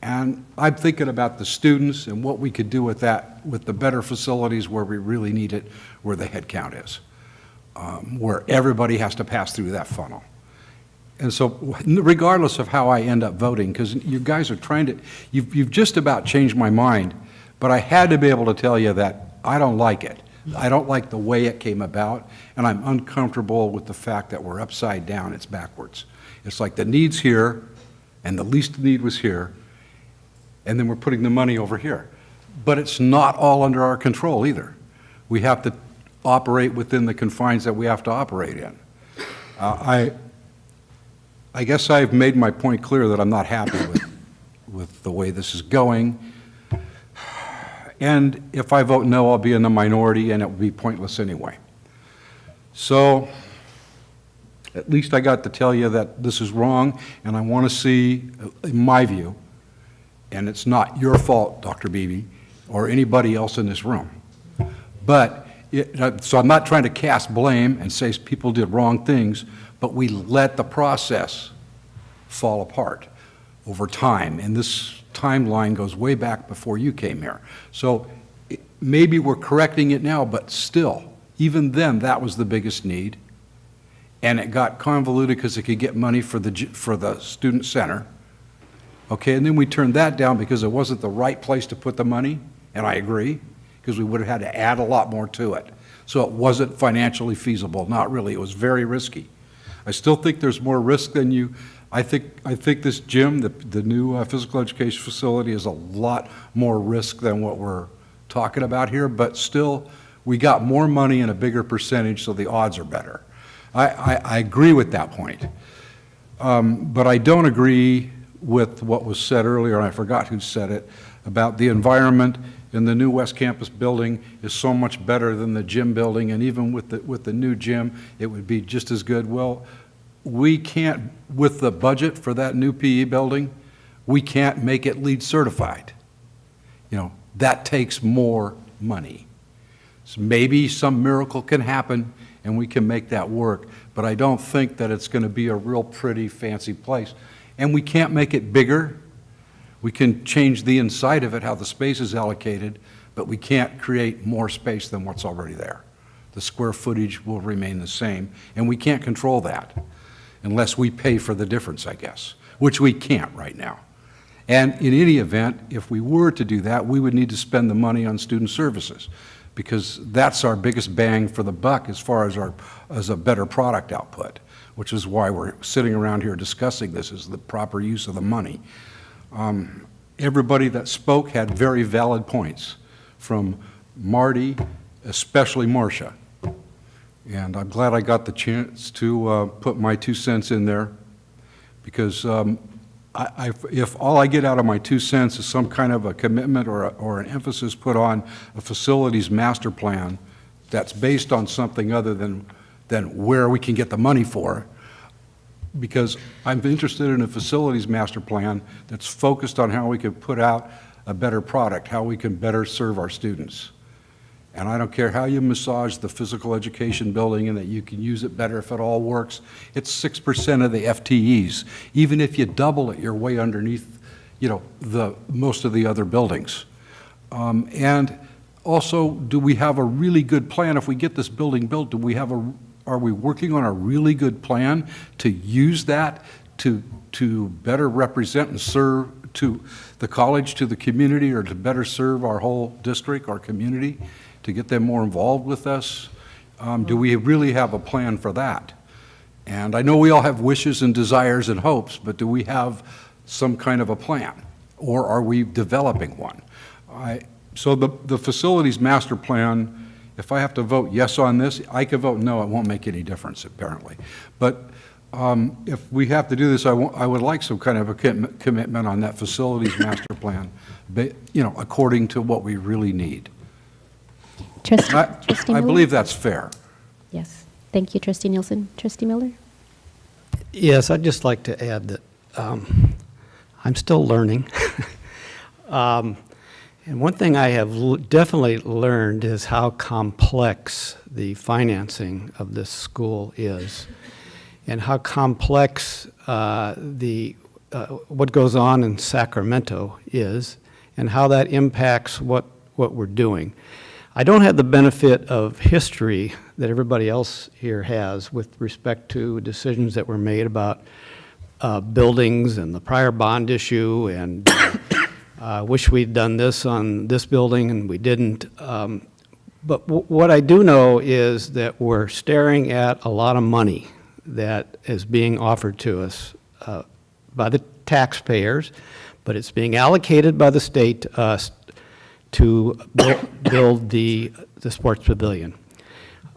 And I'm thinking about the students and what we could do with that, with the better facilities where we really need it, where the head count is, where everybody has to pass through that funnel. And so regardless of how I end up voting, because you guys are you've just about changed my mind, but I had to be able to tell you that I don't like it. I don't like the way it came about, and I'm uncomfortable with the fact that we're upside down, it's backwards. It's like the need's here, and the least need was here, and then we're putting the money over here. But it's not all under our control either. We have to operate within the confines that we have to operate in. I guess I've made my point clear that I'm not happy with the way this is going. And if I vote no, I'll be in the minority, and it will be pointless anyway. So at least I got to tell you that this is wrong, and I want to see, in my view, and it's not your fault, Dr. Beebe, or anybody else in this room. But, so I'm not trying to cast blame and say people did wrong things, but we let the process fall apart over time, and this timeline goes way back before you came here. So maybe we're correcting it now, but still, even then, that was the biggest need. And it got convoluted because it could get money for the student center. Okay, and then we turned that down because it wasn't the right place to put the money, and I agree, because we would have had to add a lot more to it. So it wasn't financially feasible, not really, it was very risky. I still think there's more risk than you, I think this gym, the new physical education facility is a lot more risk than what we're talking about here, but still, we got more money and a bigger percentage, so the odds are better. I agree with that point. But I don't agree with what was said earlier, and I forgot who said it, about the environment in the new West Campus building is so much better than the gym building, and even with the new gym, it would be just as good. Well, we can't, with the budget for that new PE building, we can't make it LEED certified. You know, that takes more money. So maybe some miracle can happen and we can make that work, but I don't think that it's going to be a real pretty, fancy place. And we can't make it bigger. We can change the inside of it, how the space is allocated, but we can't create more space than what's already there. The square footage will remain the same, and we can't control that unless we pay for the difference, I guess, which we can't right now. And in any event, if we were to do that, we would need to spend the money on student services, because that's our biggest bang for the buck as far as a better product output, which is why we're sitting around here discussing this, is the proper use of the money. Everybody that spoke had very valid points, from Marty, especially Marcia. And I'm glad I got the chance to put my 2 cents in there, because if all I get out of my 2 cents is some kind of a commitment or an emphasis put on a facilities master plan that's based on something other than where we can get the money for, because I'm interested in a facilities master plan that's focused on how we can put out a better product, how we can better serve our students. And I don't care how you massage the physical education building and that you can use it better if it all works. It's 6% of the FTEs. Even if you double it, you're way underneath, you know, most of the other buildings. And also, do we have a really good plan? If we get this building built, are we working on a really good plan to use that to better represent and serve to the college, to the community, or to better serve our whole district, our community, to get them more involved with us? Do we really have a plan for that? And I know we all have wishes and desires and hopes, but do we have some kind of a plan? Or are we developing one? So the facilities master plan, if I have to vote yes on this, I could vote no, it won't make any difference apparently. But if we have to do this, I would like some kind of a commitment on that facilities master plan, you know, according to what we really need. Trustee I Miller? believe that's fair. Yes. Thank you, Trustee Nielsen. Trustee Miller? Yes, I'd just like to add that I'm still learning. And one thing I have definitely learned is how complex the financing of this school is, and how complex what goes on in Sacramento is, and how that impacts what we're doing. I don't have the benefit of history that everybody else here has with respect to decisions that were made about buildings and the prior bond issue, and wish we'd done this on this building and we didn't. But what I do know is that we're staring at a lot of money that is being offered to us by the taxpayers, but it's being allocated by the state to us to build the sports pavilion.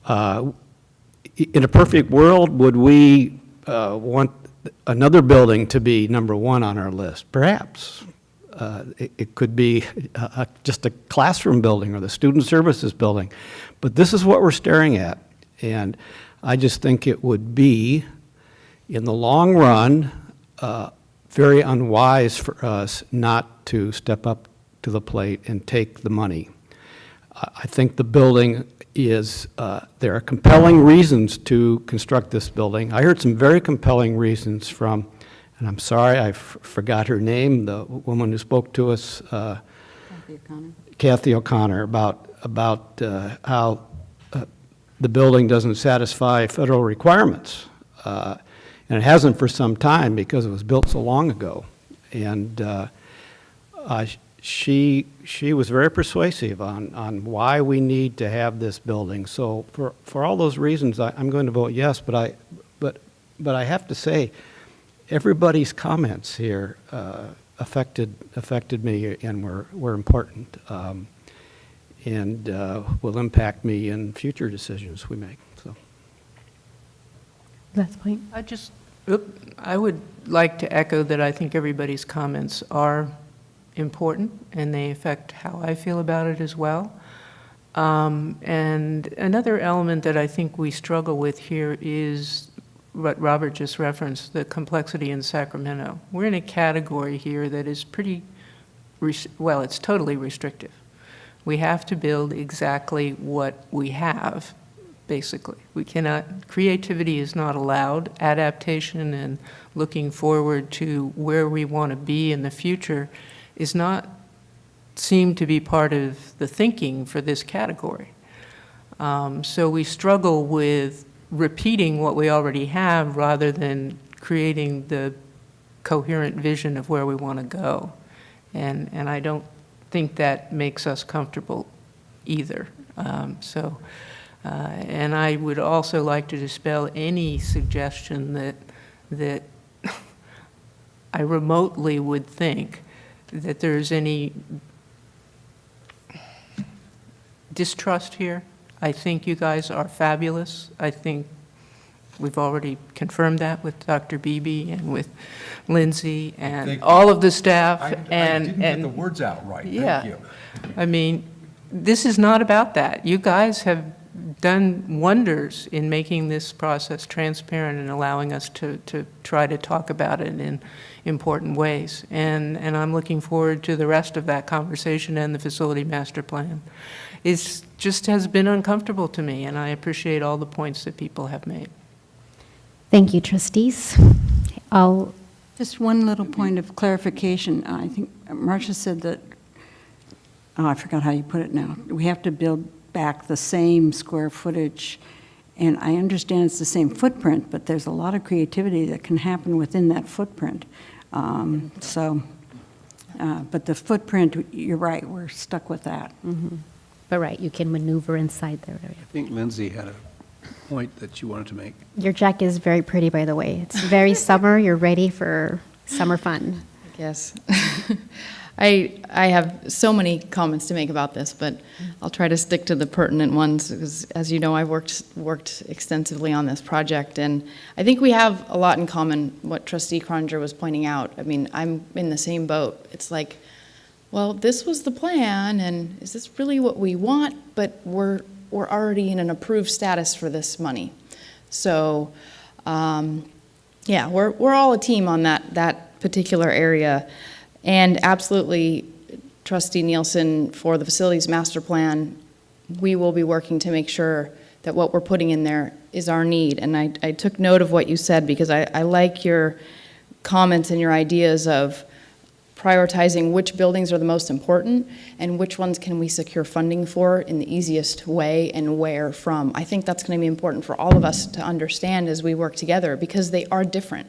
In a perfect world, would we want another building to be number one on our list? Perhaps. It could be just a classroom building or the student services building. But this is what we're staring at. And I just think it would be, in the long run, very unwise for us not to step up to the plate and take the money. I think the building is, there are compelling reasons to construct this building. I heard some very compelling reasons from, and I'm sorry, I forgot her name, the woman who spoke to us Kathy O'Connor about how the building doesn't satisfy federal requirements. And it hasn't for some time because it was built so long ago. And she was very persuasive on why we need to have this building. So for all those reasons, I'm going to vote yes, but I have to say, everybody's comments here affected me and were important, and will impact me in future decisions we make. So. Last point. I would like to echo that I think everybody's comments are important, and they affect how I feel about it as well. And another element that I think we struggle with here is what Robert just referenced, the complexity in Sacramento. We're in a category here that is it's totally restrictive. We have to build exactly what we have, basically. Creativity is not allowed. Adaptation and looking forward to where we want to be in the future is not seem to be part of the thinking for this category. So we struggle with repeating what we already have rather than creating the coherent vision of where we want to go. And I don't think that makes us comfortable either. And I would also like to dispel any suggestion that I remotely would think that there's any distrust here. I think you guys are fabulous. I think we've already confirmed that with Dr. Beebe and with Lindsay and all of the staff. I didn't get the words out right. Yeah. Thank you. I mean, this is not about that. You guys have done wonders in making this process transparent and allowing us to try to talk about it in important ways. And I'm looking forward to the rest of that conversation and the facility master plan. It just has been uncomfortable to me, and I appreciate all the points that people have made. Thank you, trustees. Just one little point of clarification. I think Marcia said that, I forgot how you put it now. We have to build back the same square footage, and I understand it's the same footprint, but there's a lot of creativity that can happen within that footprint. But the footprint, you're right, we're stuck with that. Mm-hmm. But right, you can maneuver inside there. I think Lindsay had a point that you wanted to make. Your jacket is very pretty, by the way. It's very summer. You're ready for summer fun. Yes. I have so many comments to make about this, but I'll try to stick to the pertinent ones because, as you know, I've worked extensively on this project, and I think we have a lot in common, what Trustee Croninger was pointing out. I mean, I'm in the same boat. It's like, well, this was the plan, and is this really what we want? But we're already in an approved status for this money. So, yeah, we're all a team on that particular area. And absolutely, Trustee Nielsen, for the facilities master plan, we will be working to make sure that what we're putting in there is our need. And I took note of what you said because I like your comments and your ideas of prioritizing which buildings are the most important and which ones can we secure funding for in the easiest way and where from. I think that's going to be important for all of us to understand as we work together because they are different.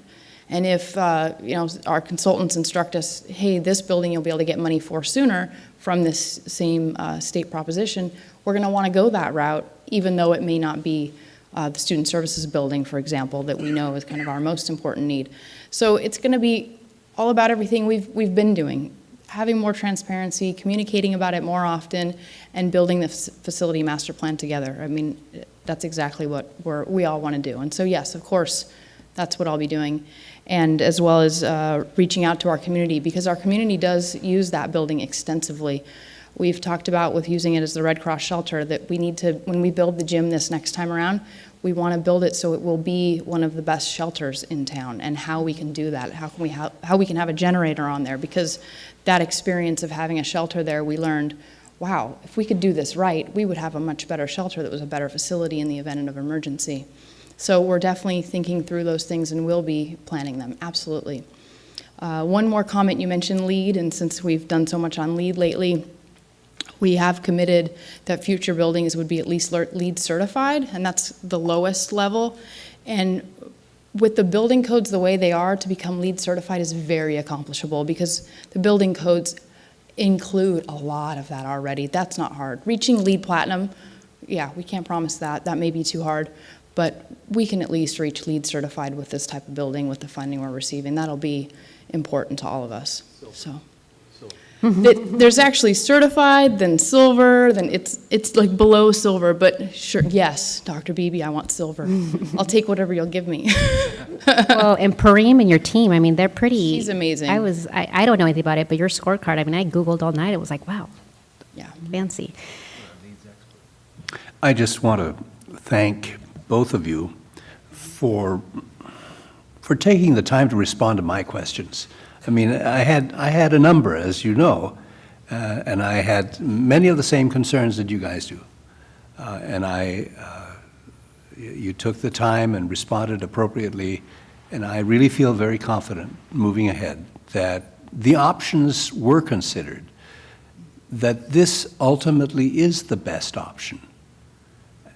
And if our consultants instruct us, hey, this building you'll be able to get money for sooner from this same state proposition, we're going to want to go that route, even though it may not be the student services building, for example, that we know is kind of our most important need. So it's going to be all about everything we've been doing, having more transparency, communicating about it more often, and building the facility master plan together. I mean, that's exactly what we all want to do. And so, yes, of course, that's what I'll be doing. And as well as reaching out to our community, because our community does use that building extensively. We've talked about with using it as the Red Cross shelter that we need to, when we build the gym this next time around, we want to build it so it will be one of the best shelters in town, and how we can do that, how we can have a generator on there, because that experience of having a shelter there, we learned, wow, if we could do this right, we would have a much better shelter that was a better facility in the event of emergency. So we're definitely thinking through those things and will be planning them, absolutely. One more comment, you mentioned LEED, and since we've done so much on LEED lately, We have committed that future buildings would be at least LEED certified, and that's the lowest level. And with the building codes the way they are, to become LEED certified is very accomplishable because the building codes include a lot of that already. That's not hard. Reaching LEED Platinum, yeah, we can't promise that. That may be too hard, but we can at least reach LEED certified with this type of building with the funding we're receiving. That'll be important to all of us. So. There's actually certified, then silver, then it's like below silver, but sure, yes, Dr. Beebe, I want silver. I'll take whatever you'll give me. Well, and Pareem and your team, I mean, they're pretty. He's amazing. I don't know anything about it, but your scorecard, I mean, I Googled all night. It was like, wow. Yeah. Fancy. I just want to thank both of you for taking the time to respond to my questions. I mean, I had a number, as you know, and I had many of the same concerns that you guys do. You took the time and responded appropriately, and I really feel very confident moving ahead that the options were considered, that this ultimately is the best option,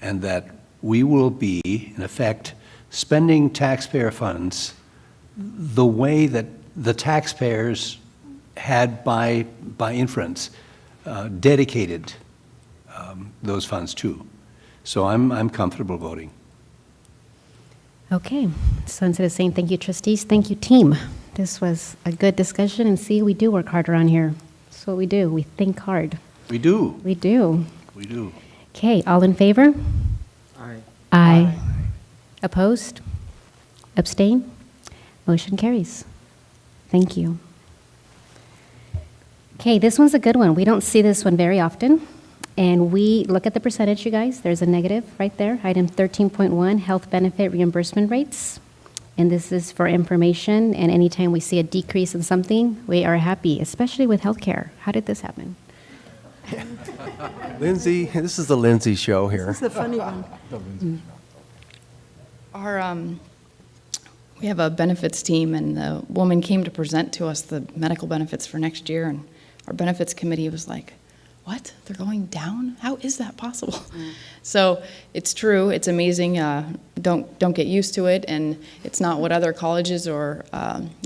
and that we will be, in effect, spending taxpayer funds the way that the taxpayers had by inference dedicated those funds to. So I'm comfortable voting. Okay, so instead of saying thank you, trustees, thank you, team. This was a good discussion, and see, we do work hard around here. That's what we do. We think hard. We do. We do. We do. Okay, all in favor? Aye. Aye. Opposed? Abstain? Motion carries. Thank you. Okay, this one's a good one. We don't see this one very often. And we look at the percentage, you guys. There's a negative right there. Item 13.1, health benefit reimbursement rates. And this is for information. And anytime we see a decrease in something, we are happy, especially with healthcare. How did this happen? Lindsay, this is the Lindsay show here. This is the funny one. We have a benefits team, and the woman came to present to us the medical benefits for next year, and our benefits committee was like, what? They're going down? How is that possible? So it's true. It's amazing. Don't get used to it, and it's not what other colleges or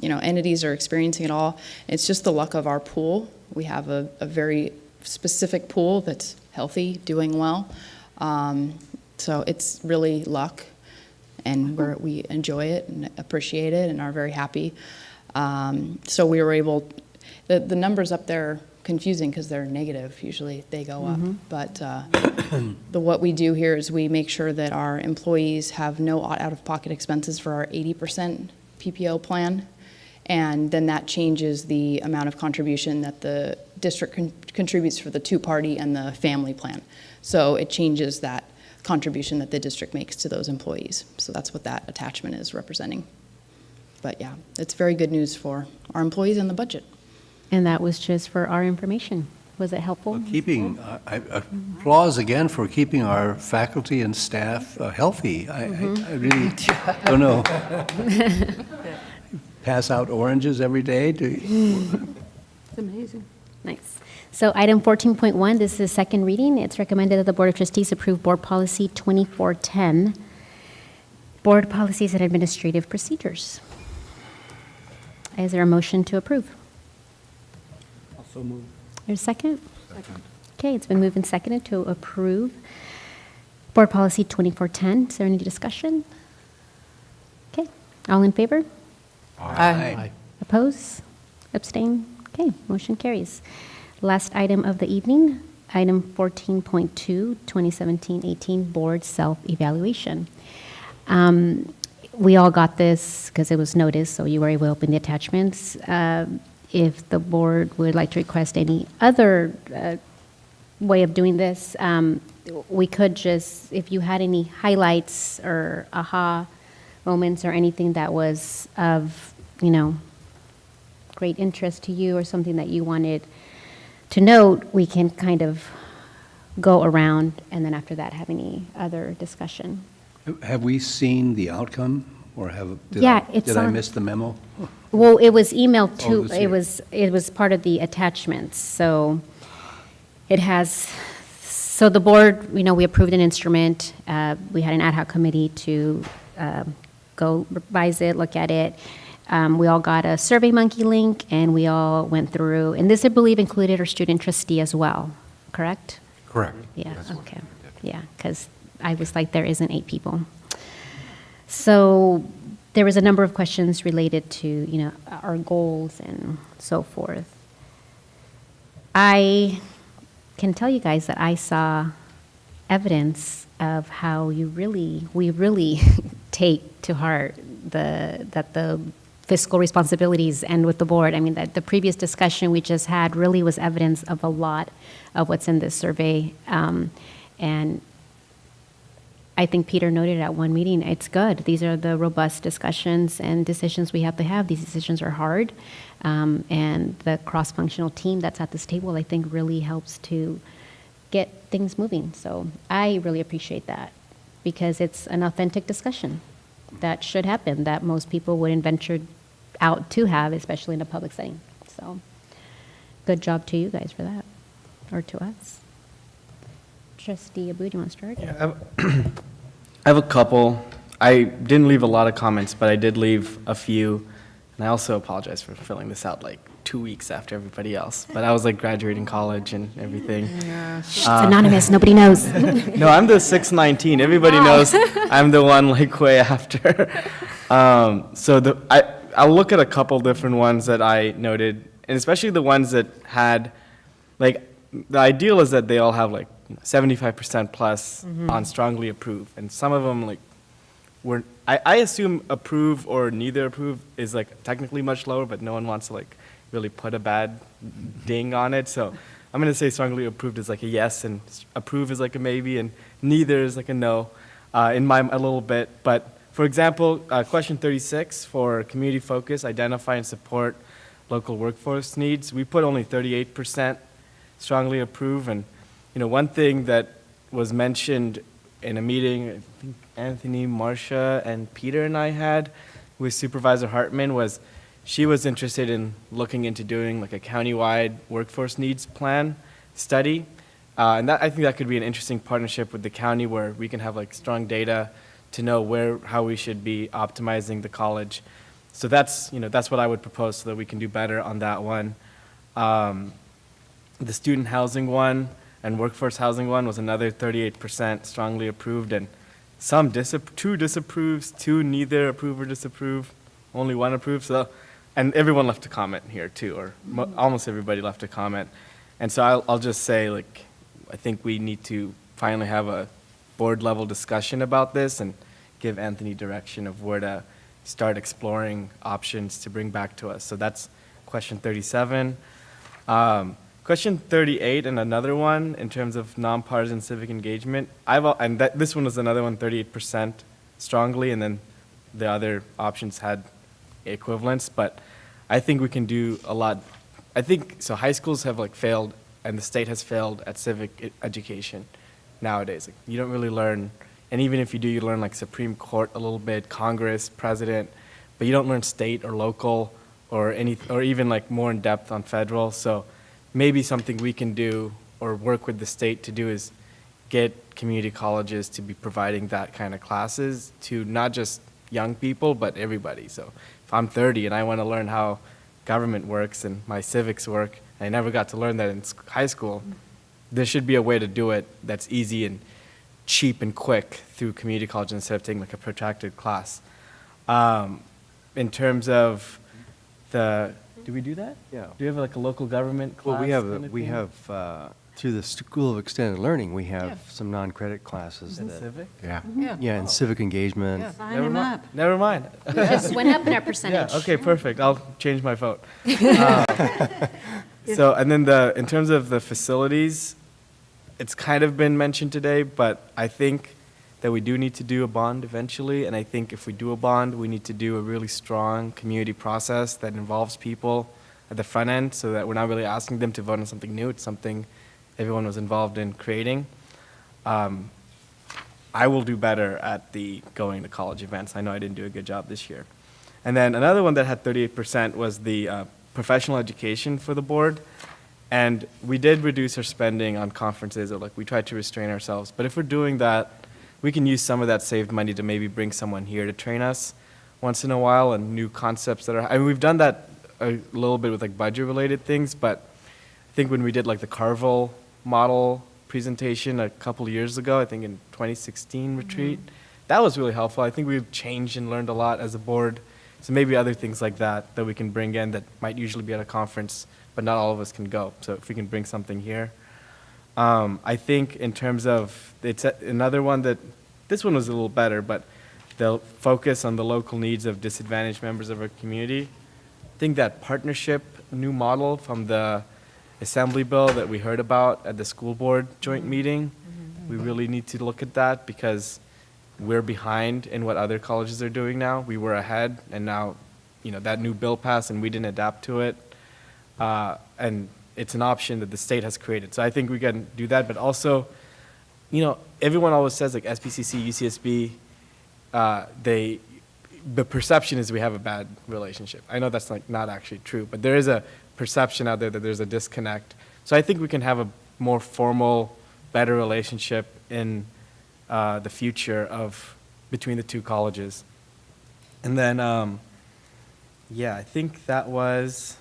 entities are experiencing at all. It's just the luck of our pool. We have a very specific pool that's healthy, doing well. So it's really luck. And we enjoy it and appreciate it and are very happy. So we were able, the numbers up there are confusing because they're negative. Usually they go up. But what we do here is we make sure that our employees have no out-of-pocket expenses for our 80% PPO plan. And then that changes the amount of contribution that the district contributes for the two-party and the family plan. So it changes that contribution that the district makes to those employees. So that's what that attachment is representing. But yeah, it's very good news for our employees and the budget. And that was just for our information. Was it helpful? I applause again for keeping our faculty and staff healthy. I really don't know. Pass out oranges every day? It's amazing. Nice. So item 14.1, this is second reading. It's recommended that the Board of Trustees approve Board Policy 2410, Board Policies and Administrative Procedures. Is there a motion to approve? Also move. There's a second? Second. Okay, it's been moved and seconded to approve Board Policy 2410. Is there any discussion? Okay, all in favor? Aye. Oppose? Abstain? Okay, motion carries. Last item of the evening, item 14.2, 2017-18 Board Self-Evaluation. We all got this because it was noticed, so you were able to open the attachments. If the board would like to request any other way of doing this, we could just, if you had any highlights or aha moments or anything that was of, great interest to you or something that you wanted to note, we can kind of go around and then after that have any other discussion. Have we seen the outcome, or did I miss the memo? Well, it was emailed Oh, to, it was part of the attachments, so It has, so the board, we approved an instrument. We had an ad hoc committee to go revise it, look at it. We all got a SurveyMonkey link, and we all went through, and this, I believe, included our student trustee as well, correct? Correct. Yeah, okay. Yeah, because I was like, there isn't 8 people. So there was a number of questions related to, our goals and so forth. I can tell you guys that I saw evidence of how we really take to heart that the fiscal responsibilities end with the board. I mean, that the previous discussion we just had really was evidence of a lot of what's in this survey. And I think Peter noted at one meeting, it's good. These are the robust discussions and decisions we have to have. These decisions are hard. And the cross-functional team that's at this table, I think, really helps to get things moving. So I really appreciate that because it's an authentic discussion that should happen, that most people wouldn't venture out to have, especially in a public setting. So good job to you guys for that, or to us. Trustee Abu, do you want to start? Yeah, I have a couple. I didn't leave a lot of comments, but I did leave a few. And I also apologize for filling this out like 2 weeks after everybody else. But I was like graduating college and everything. It's anonymous, nobody knows. No, I'm the 619. Everybody knows I'm the one like way after. So I'll look at a couple different ones that I noted, and especially the ones that had, like, the ideal is that they all have like 75% plus on strongly approve, and some of them like were. I assume approve or neither approve is like technically much lower, but no one wants to like really put a bad ding on it. So I'm gonna say strongly approved is like a yes, and approve is like a maybe, and neither is like a no. In my a little bit, but for example, question 36 for community focus, identify and support local workforce needs. We put only 38% strongly approve, and one thing that was mentioned in a meeting, I think Anthony, Marcia, and Peter and I had with Supervisor Hartman was she was interested in looking into doing like a countywide workforce needs plan study. And I think that could be an interesting partnership with the county where we can have like strong data to know how we should be optimizing the college. So that's what I would propose so that we can do better on that one. The student housing one and workforce housing one was another 38% strongly approved, and some 2 disapproves, 2 neither approve or disapprove, only 1 approves. So, and everyone left a comment here too, or almost everybody left a comment. And so I'll just say, like, I think we need to finally have a board level discussion about this and give Anthony direction of where to start exploring options to bring back to us. So that's question 37. Question 38 and another one in terms of nonpartisan civic engagement. This one was another one, 38% strongly, and then the other options had equivalents. But I think we can do a lot. I think so. High schools have like failed, and the state has failed at civic education nowadays. Like, you don't really learn, and even if you do, you learn like Supreme Court a little bit, Congress, president, but you don't learn state or local or even like more in depth on federal. So maybe something we can do or work with the state to do is get community colleges to be providing that kind of classes to not just young people, but everybody. So if I'm 30 and I want to learn how government works and my civics work, and I never got to learn that in high school, there should be a way to do it that's easy and cheap and quick through community college instead of taking like a protracted class. In terms of do we do that? Yeah. Do we have like a local government class? Well, we have through the School of Extended Learning, we have some non-credit classes. Isn't civic? Yeah. Yeah, and civic engagement. Never mind. Never mind. Just went up in our percentage. Yeah, okay, perfect. I'll change my vote. So, and then in terms of the facilities, it's kind of been mentioned today, but I think that we do need to do a bond eventually, and I think if we do a bond, we need to do a really strong community process that involves people at the front end so that we're not really asking them to vote on something new. It's something everyone was involved in creating. I will do better at going to college events. I know I didn't do a good job this year. And then another one that had 38% was the professional education for the board. And we did reduce our spending on conferences, or like we tried to restrain ourselves. But if we're doing that, we can use some of that saved money to maybe bring someone here to train us once in a while and new concepts that are, I mean, we've done that a little bit with like budget related things, but I think when we did like the Carvel model presentation a couple of years ago, I think in 2016 retreat, that was really helpful. I think we've changed and learned a lot as a board. So maybe other things like that that we can bring in that might usually be at a conference, but not all of us can go. So if we can bring something here. I think in terms of, it's another one that, this one was a little better, but they'll focus on the local needs of disadvantaged members of our community. I think that partnership new model from the assembly bill that we heard about at the school board joint meeting, we really need to look at that because we're behind in what other colleges are doing now. We were ahead, and now, you know, that new bill passed and we didn't adapt to it. And it's an option that the state has created. So I think we can do that, but also, you know, everyone always says like SBCC, UCSB, the perception is we have a bad relationship. I know that's like not actually true, but there is a perception out there that there's a disconnect. So I think we can have a more formal, better relationship in the future of between the two colleges. And then, yeah, I think that was,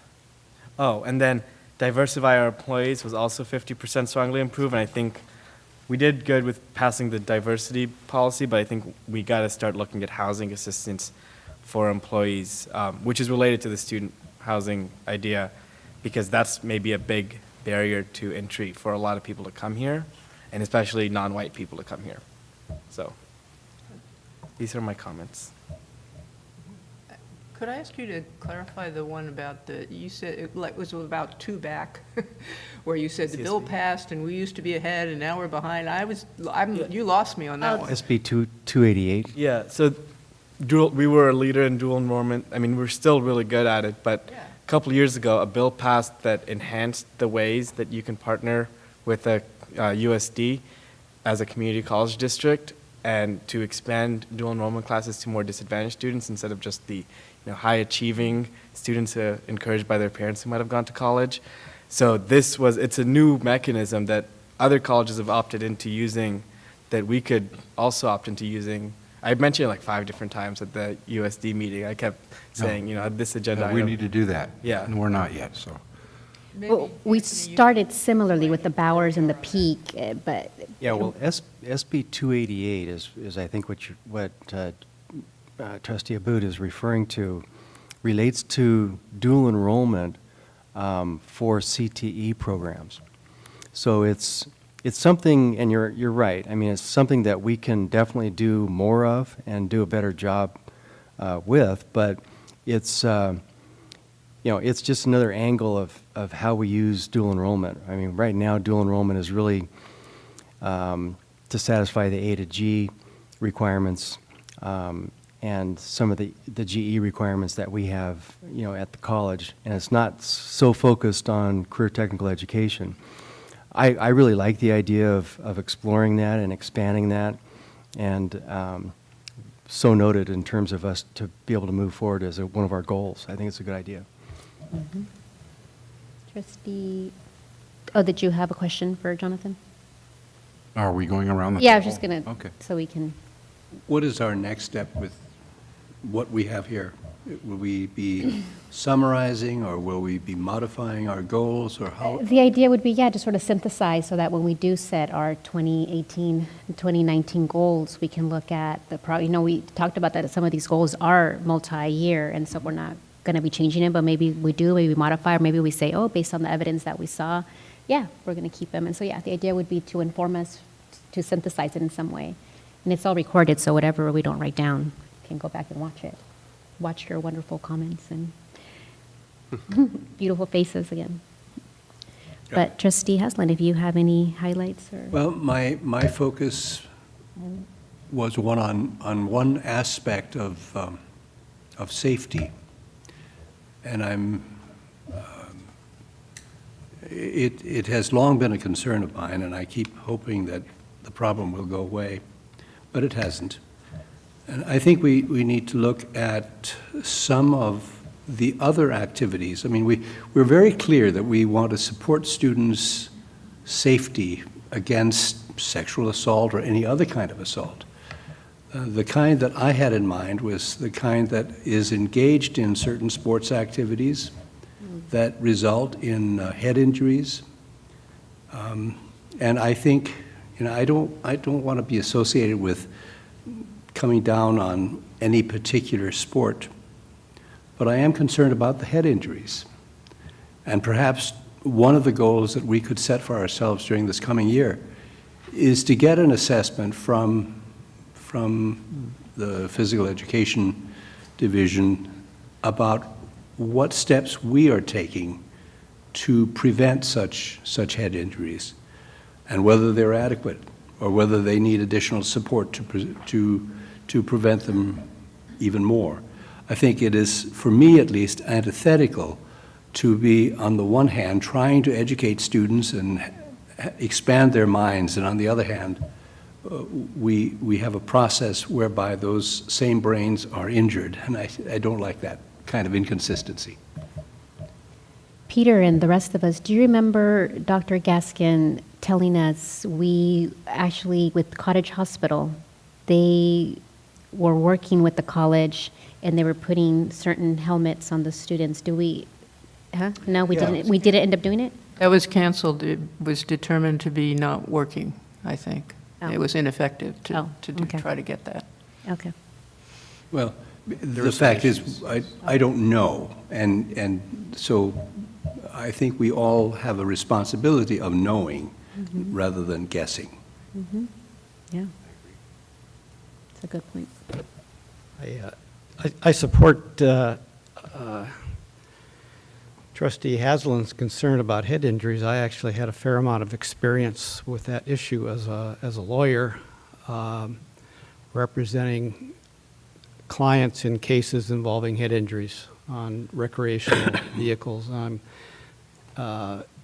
oh, and then diversify our employees was also 50% strongly improved, and I think we did good with passing the diversity policy, but I think we got to start looking at housing assistance for employees, which is related to the student housing idea, because that's maybe a big barrier to entry for a lot of people to come here, and especially non-white people to come here. So these are my comments. Could I ask you to clarify the one about the, you said, it like was about two back, where you said the bill passed and we used to be ahead and now we're behind. You lost me on that one. SB 288. Yeah, so we were a leader in dual enrollment. I mean, we're still really good at it, but a couple of years ago, a bill passed that enhanced the ways that you can partner with a USD as a community college district, and to expand dual enrollment classes to more disadvantaged students instead of just the high achieving students encouraged by their parents who might have gone to college. So it's a new mechanism that other colleges have opted into using, that we could also opt into using. I mentioned it like 5 different times at the USD meeting. I kept saying, this agenda We item. need to do that. Yeah. And we're not yet, so. Well, we started similarly with the Bowers and the Peak, but. Yeah, well, SB 288 is I think what Trustee Abboud is referring to, relates to dual enrollment for CTE programs. So it's something, and you're right. I mean, it's something that we can definitely do more of and do a better job with. But it's it's just another angle of how we use dual enrollment. I mean, right now, dual enrollment is really to satisfy the A to G requirements and some of the GE requirements that we have, at the college, and it's not so focused on career technical education. I really like the idea of exploring that and expanding that, and so noted in terms of us to be able to move forward as one of our goals. I think it's a good idea. Mm-hmm. Trustee, did you have a question for Jonathan? Are we going around the Yeah, I was table? just going to, Okay. so we can. What is our next step with what we have here? Will we be summarizing, or will we be modifying our goals, or how? The idea would be, to sort of synthesize so that when we do set our 2018, 2019 goals, we can look at we talked about that some of these goals are multi-year, and so we're not going to be changing it, but maybe we do, maybe we modify, or maybe we say, based on the evidence that we saw, we're going to keep them. And so, the idea would be to inform us, to synthesize it in some way. And it's all recorded, so whatever we don't write down, can go back and watch it. Watch your wonderful comments and beautiful faces again. But Trustee Hasland, if you have any highlights or? Well, my focus was on one aspect of safety, and it has long been a concern of mine, and I keep hoping that the problem will go away, but it hasn't. And I think we need to look at some of the other activities. I mean, we're very clear that we want to support students' safety against sexual assault or any other kind of assault. The kind that I had in mind was the kind that is engaged in certain sports activities that result in head injuries. And I think, I don't want to be associated with coming down on any particular sport, but I am concerned about the head injuries. And perhaps one of the goals that we could set for ourselves during this coming year is to get an assessment from the physical education division about what steps we are taking to prevent such head injuries, and whether they're adequate or whether they need additional support to prevent them even more. I think it is, for me at least, antithetical to be, on the one hand, trying to educate students and expand their minds, and on the other hand, we have a process whereby those same brains are injured, and I don't like that kind of inconsistency. Peter and the rest of us, do you remember Dr. Gaskin telling us we actually, with Cottage Hospital, they were working with the college and they were putting certain helmets on the students? Do we, No, we didn't. We didn't end up doing it? That was canceled. It was determined to be not working, I think. Oh. It was ineffective to okay. try to get that. Okay. Well, the fact is, I don't know, and so I think we all have a responsibility of knowing rather than guessing. Yeah. That's a good point. I support Trustee Haslam's concern about head injuries. I actually had a fair amount of experience with that issue as a lawyer, representing clients in cases involving head injuries on recreational vehicles. I'm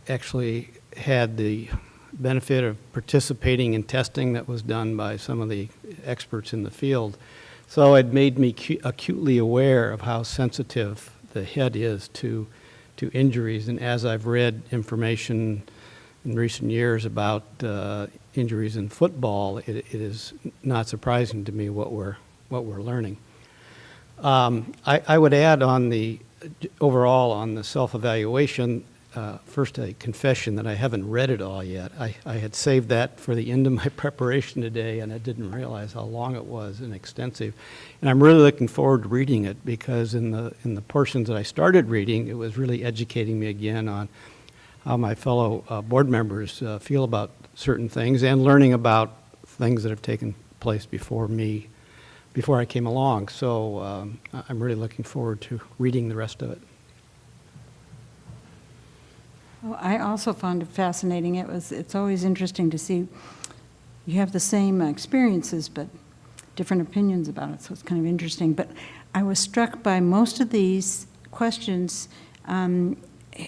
actually had the benefit of participating in testing that was done by some of the experts in the field. So it made me acutely aware of how sensitive the head is to injuries. And as I've read information in recent years about injuries in football, it is not surprising to me what we're learning. I would add on the overall on the self-evaluation, first a confession that I haven't read it all yet. I had saved that for the end of my preparation today, and I didn't realize how long it was and extensive. And I'm really looking forward to reading it, because in the portions that I started reading, it was really educating me again on how my fellow board members feel about certain things, and learning about things that have taken place before I came along. So I'm really looking forward to reading the rest of it. Well, I also found it fascinating. It's always interesting to see you have the same experiences but different opinions about it, so it's kind of interesting. But I was struck by most of these questions.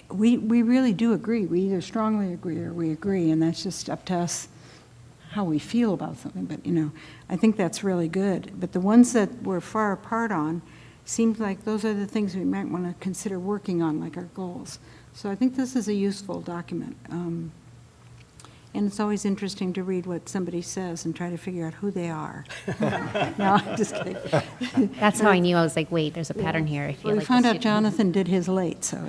We really do agree. We either strongly agree or we agree, and that's just up to us how we feel about something. But, I think that's really good. But the ones that we're far apart on, seems like those are the things we might want to consider working on, like our goals. So I think this is a useful document. And it's always interesting to read what somebody says and try to figure out who they are. No, I'm just kidding. That's how I knew. I was like, wait, there's a pattern here. I feel Well, we like found the out student- Jonathan did his late, so,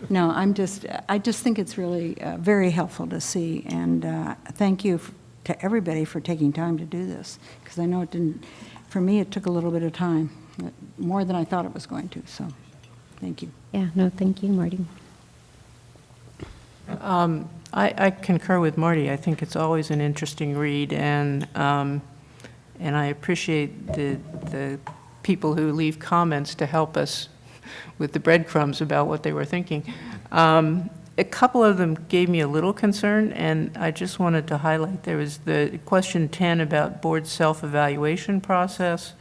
no, I just think it's really very helpful to see, and thank you to everybody for taking time to do this, because I know it didn't, for me, it took a little bit of time, more than I thought it was going to, so, thank you. Yeah, no, thank you, Marty. I concur with Marty. I think it's always an interesting read, and I appreciate the people who leave comments to help us with the breadcrumbs about what they were thinking. A couple of them gave me a little concern, and I just wanted to highlight. There was the question 10 about board self-evaluation process,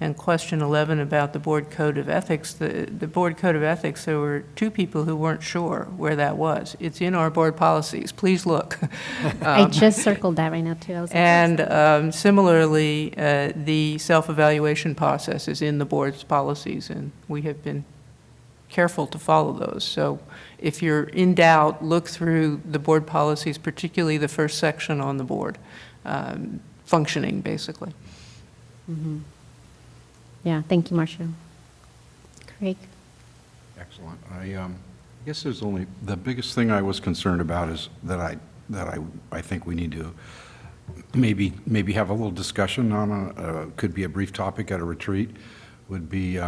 and question 11 about the board code of ethics. The board code of ethics, there were two people who weren't sure where that was. It's in our board policies. Please look. I just circled that right now, too. I was And similarly, the self-evaluation process is in the board's policies, and we have been careful to follow those. So if you're in doubt, look through the board policies, particularly the first section on the board, functioning, basically. Yeah, thank you, Marcia. Craig? Excellent. I guess there's only, the biggest thing I was concerned about is that I think we need to maybe have a little discussion on could be a brief topic at a retreat, would be,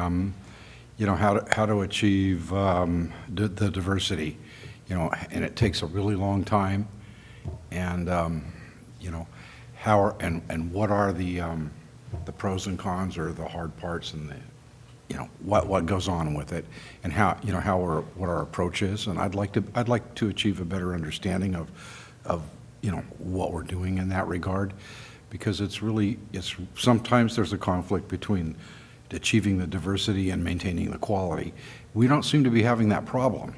you know, how to achieve the diversity, you know, and it takes a really long time, and you know, and what are the pros and cons, or the hard parts, and the, you know, what goes on with it, and how, you know, what our approach is. And I'd like to achieve a better understanding of you know, what we're doing in that regard, because it's sometimes there's a conflict between achieving the diversity and maintaining the quality. We don't seem to be having that problem.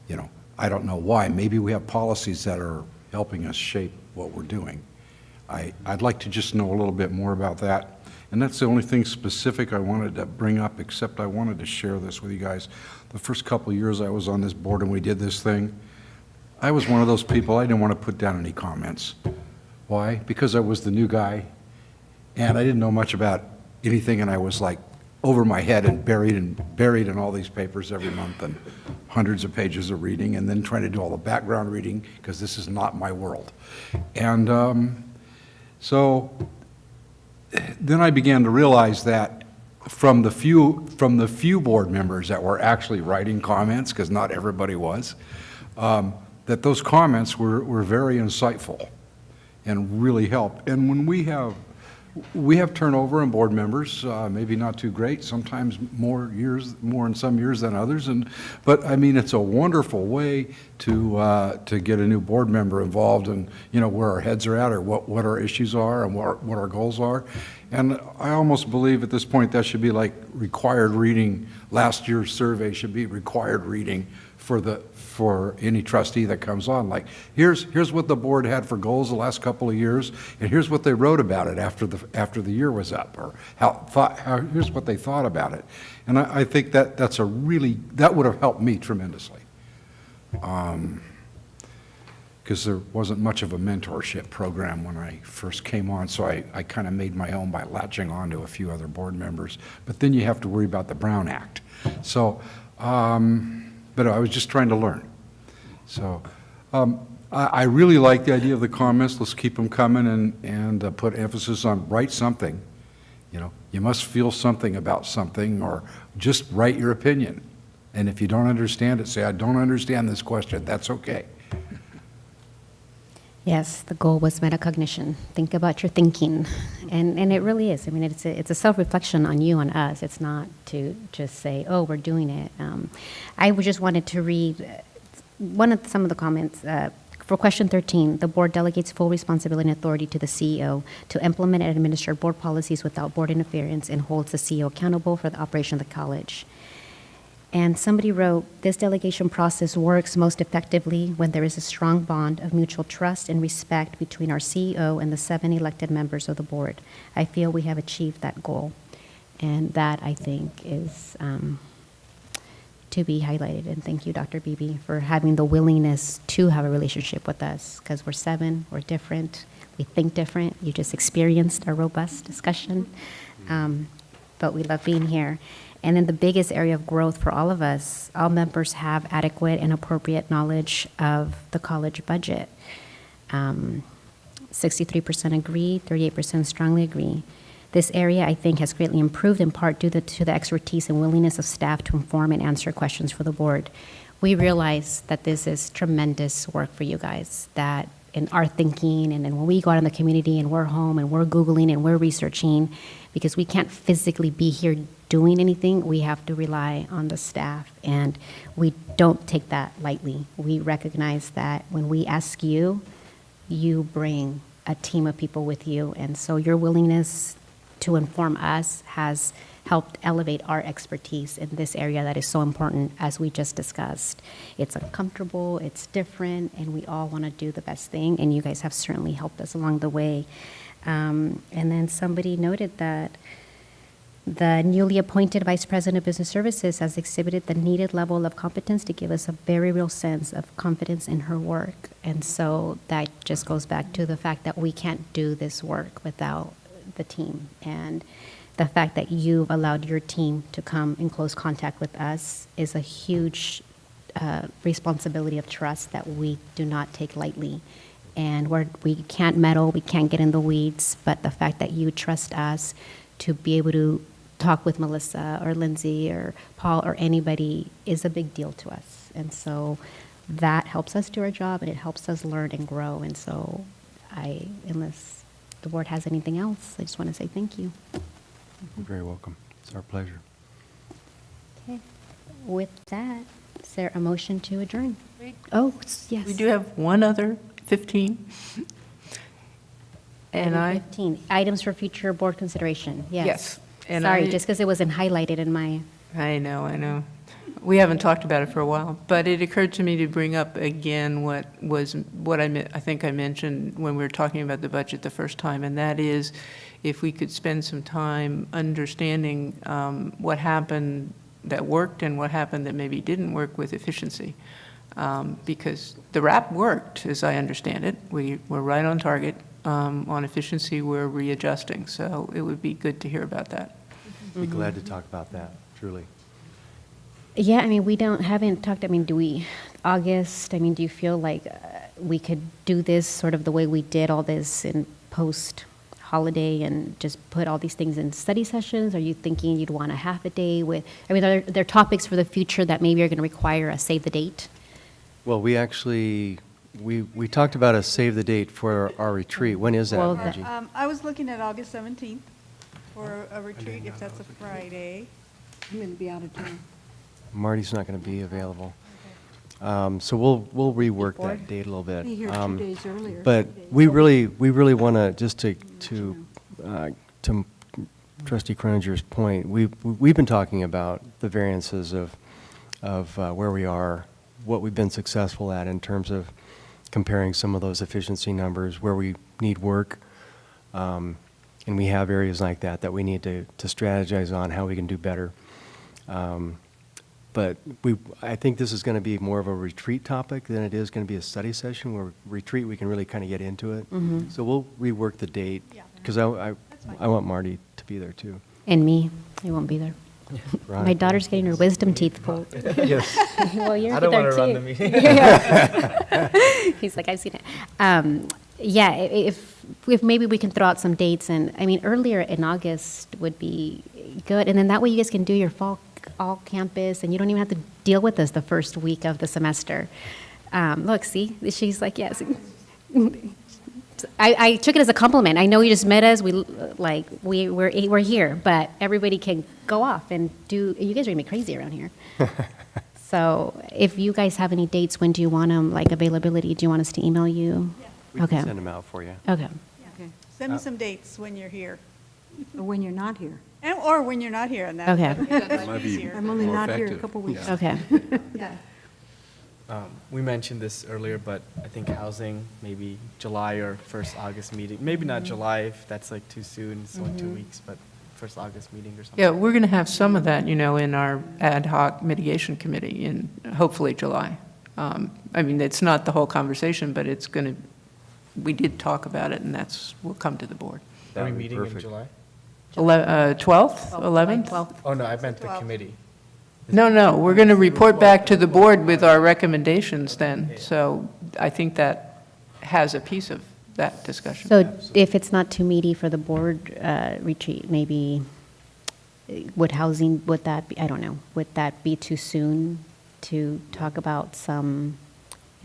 You know, I don't know why. Maybe we have policies that are helping us shape what we're doing. I'd like to just know a little bit more about that. And that's the only thing specific I wanted to bring up, except I wanted to share this with you guys. The first couple of years I was on this board and we did this thing, I was one of those people, I didn't want to put down any comments. Why? Because I was the new guy, and I didn't know much about anything, and I was like over my head and buried in all these papers every month, and hundreds of pages of reading, and then trying to do all the background reading, because this is not my world. And so then I began to realize that from the few board members that were actually writing comments, because not everybody was, that those comments were very insightful and really helped. And when we have turnover in board members, maybe not too great, sometimes more in some years than others, but I mean, it's a wonderful way to get a new board member involved in, you know, where our heads are at, or what our issues are, and what our goals are. And I almost believe at this point that should be like required reading. Last year's survey should be required reading for any trustee that comes on. Like, here's what the board had for goals the last couple of years, and here's what they wrote about it after the year was up, or here's what they thought about it. And I think that would have helped me tremendously, because there wasn't much of a mentorship program when I first came on, so I kind of made my own by latching on to a few other board members. But then you have to worry about the Brown Act. So, but I was just trying to learn. So I really like the idea of the comments. Let's keep them coming, and put emphasis on write something. You know, you must feel something about something, or just write your opinion. And if you don't understand it, say, I don't understand this question. That's okay. Yes, the goal was metacognition. Think about your thinking. And it really is. I mean, it's a self-reflection on you, on us. It's not to just say, oh, we're doing it. I just wanted to read some of the comments. For question 13, the board delegates full responsibility and authority to the CEO to implement and administer board policies without board interference, and holds the CEO accountable for the operation of the college. And somebody wrote, this delegation process works most effectively when there is a strong bond of mutual trust and respect between our CEO and the 7 elected members of the board. I feel we have achieved that goal. And that, I think, is to be highlighted. And thank you, Dr. Beebe, for having the willingness to have a relationship with us, because we're 7, we're different, we think different. You just experienced a robust discussion, but we love being here. And in the biggest area of growth for all of us, all members have adequate and appropriate knowledge of the college budget. 63% agree, 38% strongly agree. This area, I think, has greatly improved in part due to the expertise and willingness of staff to inform and answer questions for the board. We realize that this is tremendous work for you guys, that in our thinking, and then when we go out in the community and we're home and we're Googling and we're researching, because we can't physically be here doing anything, we have to rely on the staff, and we don't take that lightly. We recognize that when we ask you, you bring a team of people with you, and so your willingness to inform us has helped elevate our expertise in this area that is so important, as we just discussed. It's uncomfortable, it's different, and we all want to do the best thing, and you guys have certainly helped us along the way. And then somebody noted that The newly appointed Vice President of Business Services has exhibited the needed level of competence to give us a very real sense of confidence in her work. And so that just goes back to the fact that we can't do this work without the team. And the fact that you've allowed your team to come in close contact with us is a huge responsibility of trust that we do not take lightly. And we can't meddle, we can't get in the weeds, but the fact that you trust us to be able to talk with Melissa or Lindsay or Paul or anybody is a big deal to us. And so that helps us do our job and it helps us learn and grow. And so unless the board has anything else, I just want to say thank you. You're very welcome. It's our pleasure. Okay. With that, is there a motion to adjourn? Wait. Oh, yes. We do have one other 15. And Item 15, items for future board consideration, yes. Yes, and Sorry, just because it wasn't highlighted in my, I know. We haven't talked about it for a while, but it occurred to me to bring up again what I think I mentioned when we were talking about the budget the first time, and that is if we could spend some time understanding what happened that worked and what happened that maybe didn't work with efficiency. Because the RAP worked, as I understand it. We're right on target. On efficiency, we're readjusting, so it would be good to hear about that. Be glad to talk about that, truly. yeah, I mean, haven't talked, August, do you feel like we could do this sort of the way we did all this in post-holiday and just put all these things in study sessions? Are you thinking you'd want a half a day with, are there topics for the future that maybe are going to require a save the date? Well, we actually, we talked about a save the date for our retreat. When is that, Well, Margie? I was looking at August 17th for a retreat, if that's a Friday. I'm going to be out of town. Marty's not going to be available. So we'll rework Board? that date a little bit. Be here 2 days earlier. But we really want to, just to Trustee Croninger's point, we've been talking about the variances of where we are, what we've been successful at in terms of comparing some of those efficiency numbers, where we need work. And we have areas like that we need to strategize on how we can do better. But I think this is going to be more of a retreat topic than it is going to be a study session, where retreat, we can really kind of get into it. So we'll rework the date, because I want Marty to be there too. And me, I won't be there. Ron? My daughter's getting her wisdom teeth pulled. Yes. Well, you're I don't there want to run too. the meeting. He's like, I've seen it. Yeah, if maybe we can throw out some dates, and earlier in August would be good, and then that way you guys can do your fall all campus, and you don't even have to deal with us the first week of the semester. Look, see, she's like, yes. I took it as a compliment. I know you just met us. We're here, but everybody can go off and do. You guys are gonna be crazy around here. So, if you guys have any dates, when do you want them? Like availability? Do you want us to email you? We Okay. can send them out for you. Okay. Okay. Send me some dates when you're here, Or when you're not here. or when you're not here, and that. Okay. That's Might be easier. I'm only More not here a effective. couple weeks. Okay. Yeah. We mentioned this earlier, but I think housing, maybe July or first August meeting. Maybe not July, if that's like too soon, it's only 2 weeks, but first August meeting or something. Yeah, we're going to have some of that, in our ad hoc mitigation committee in hopefully July. It's not the whole conversation, but it's going to, we did talk about it, and will come to the board. That Are we would be meeting in perfect. July? 12th, 11th? 12th. Oh, no, I meant the 12th. committee. No, we're going to report back to the board with our recommendations then. So I think that has a piece of that discussion. So, if it's not too meaty for the board retreat, maybe would that be? I don't know. Would that be too soon to talk about some?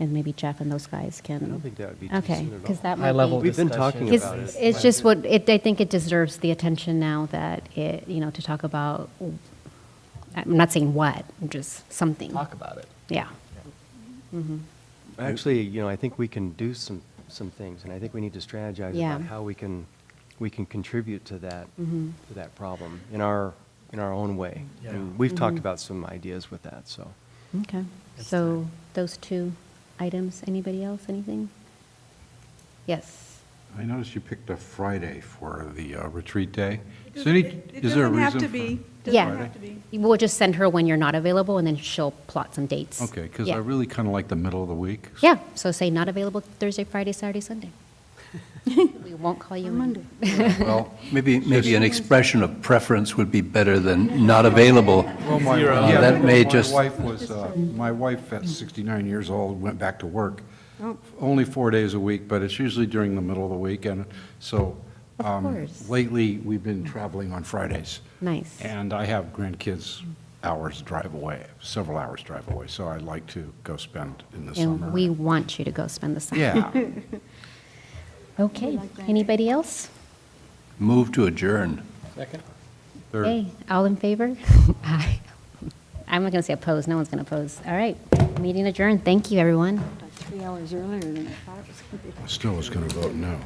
And maybe Jeff and those guys can. I don't think that would be too Okay, soon at all. because that might High level be. We've been talking It's, about it. it's just I think it deserves the attention now that to talk about. I'm not saying what, just something. Talk about it. Yeah. Actually, I think we can do some things, and I think we need to strategize Yeah. about how we can contribute to that Mm-hmm. to that problem in our own way. Yeah. And we've talked about some ideas with that. So Okay. So those two items. Anybody else? Anything? Yes. I noticed you picked a Friday for the retreat day. Is It there a doesn't have reason to for- be. Yeah. Doesn't have to be. We'll just send her when you're not available, and then she'll plot some dates. Okay, because Yeah. I really kind of like the middle of the week. Yeah, so say not available Thursday, Friday, Saturday, Sunday. We won't call you Monday. Well, maybe an expression of preference would be better than not available. Well, That may just, my wife at 69 years old went back to work only 4 days a week, but it's usually during the middle of the week. And so course. lately, we've been traveling on Fridays. Nice. And I have grandkids hours drive away, several hours drive away, so I like to go spend in the summer. And we want you to go spend the summer. Yeah. Okay, anybody else? move to adjourn. Third. Okay, all in favor? Aye. I'm not going to say oppose, no one's going to oppose. All right, meeting adjourned. Thank you, everyone. Like 3 hours earlier than I thought it was going to be. Still was going to vote no.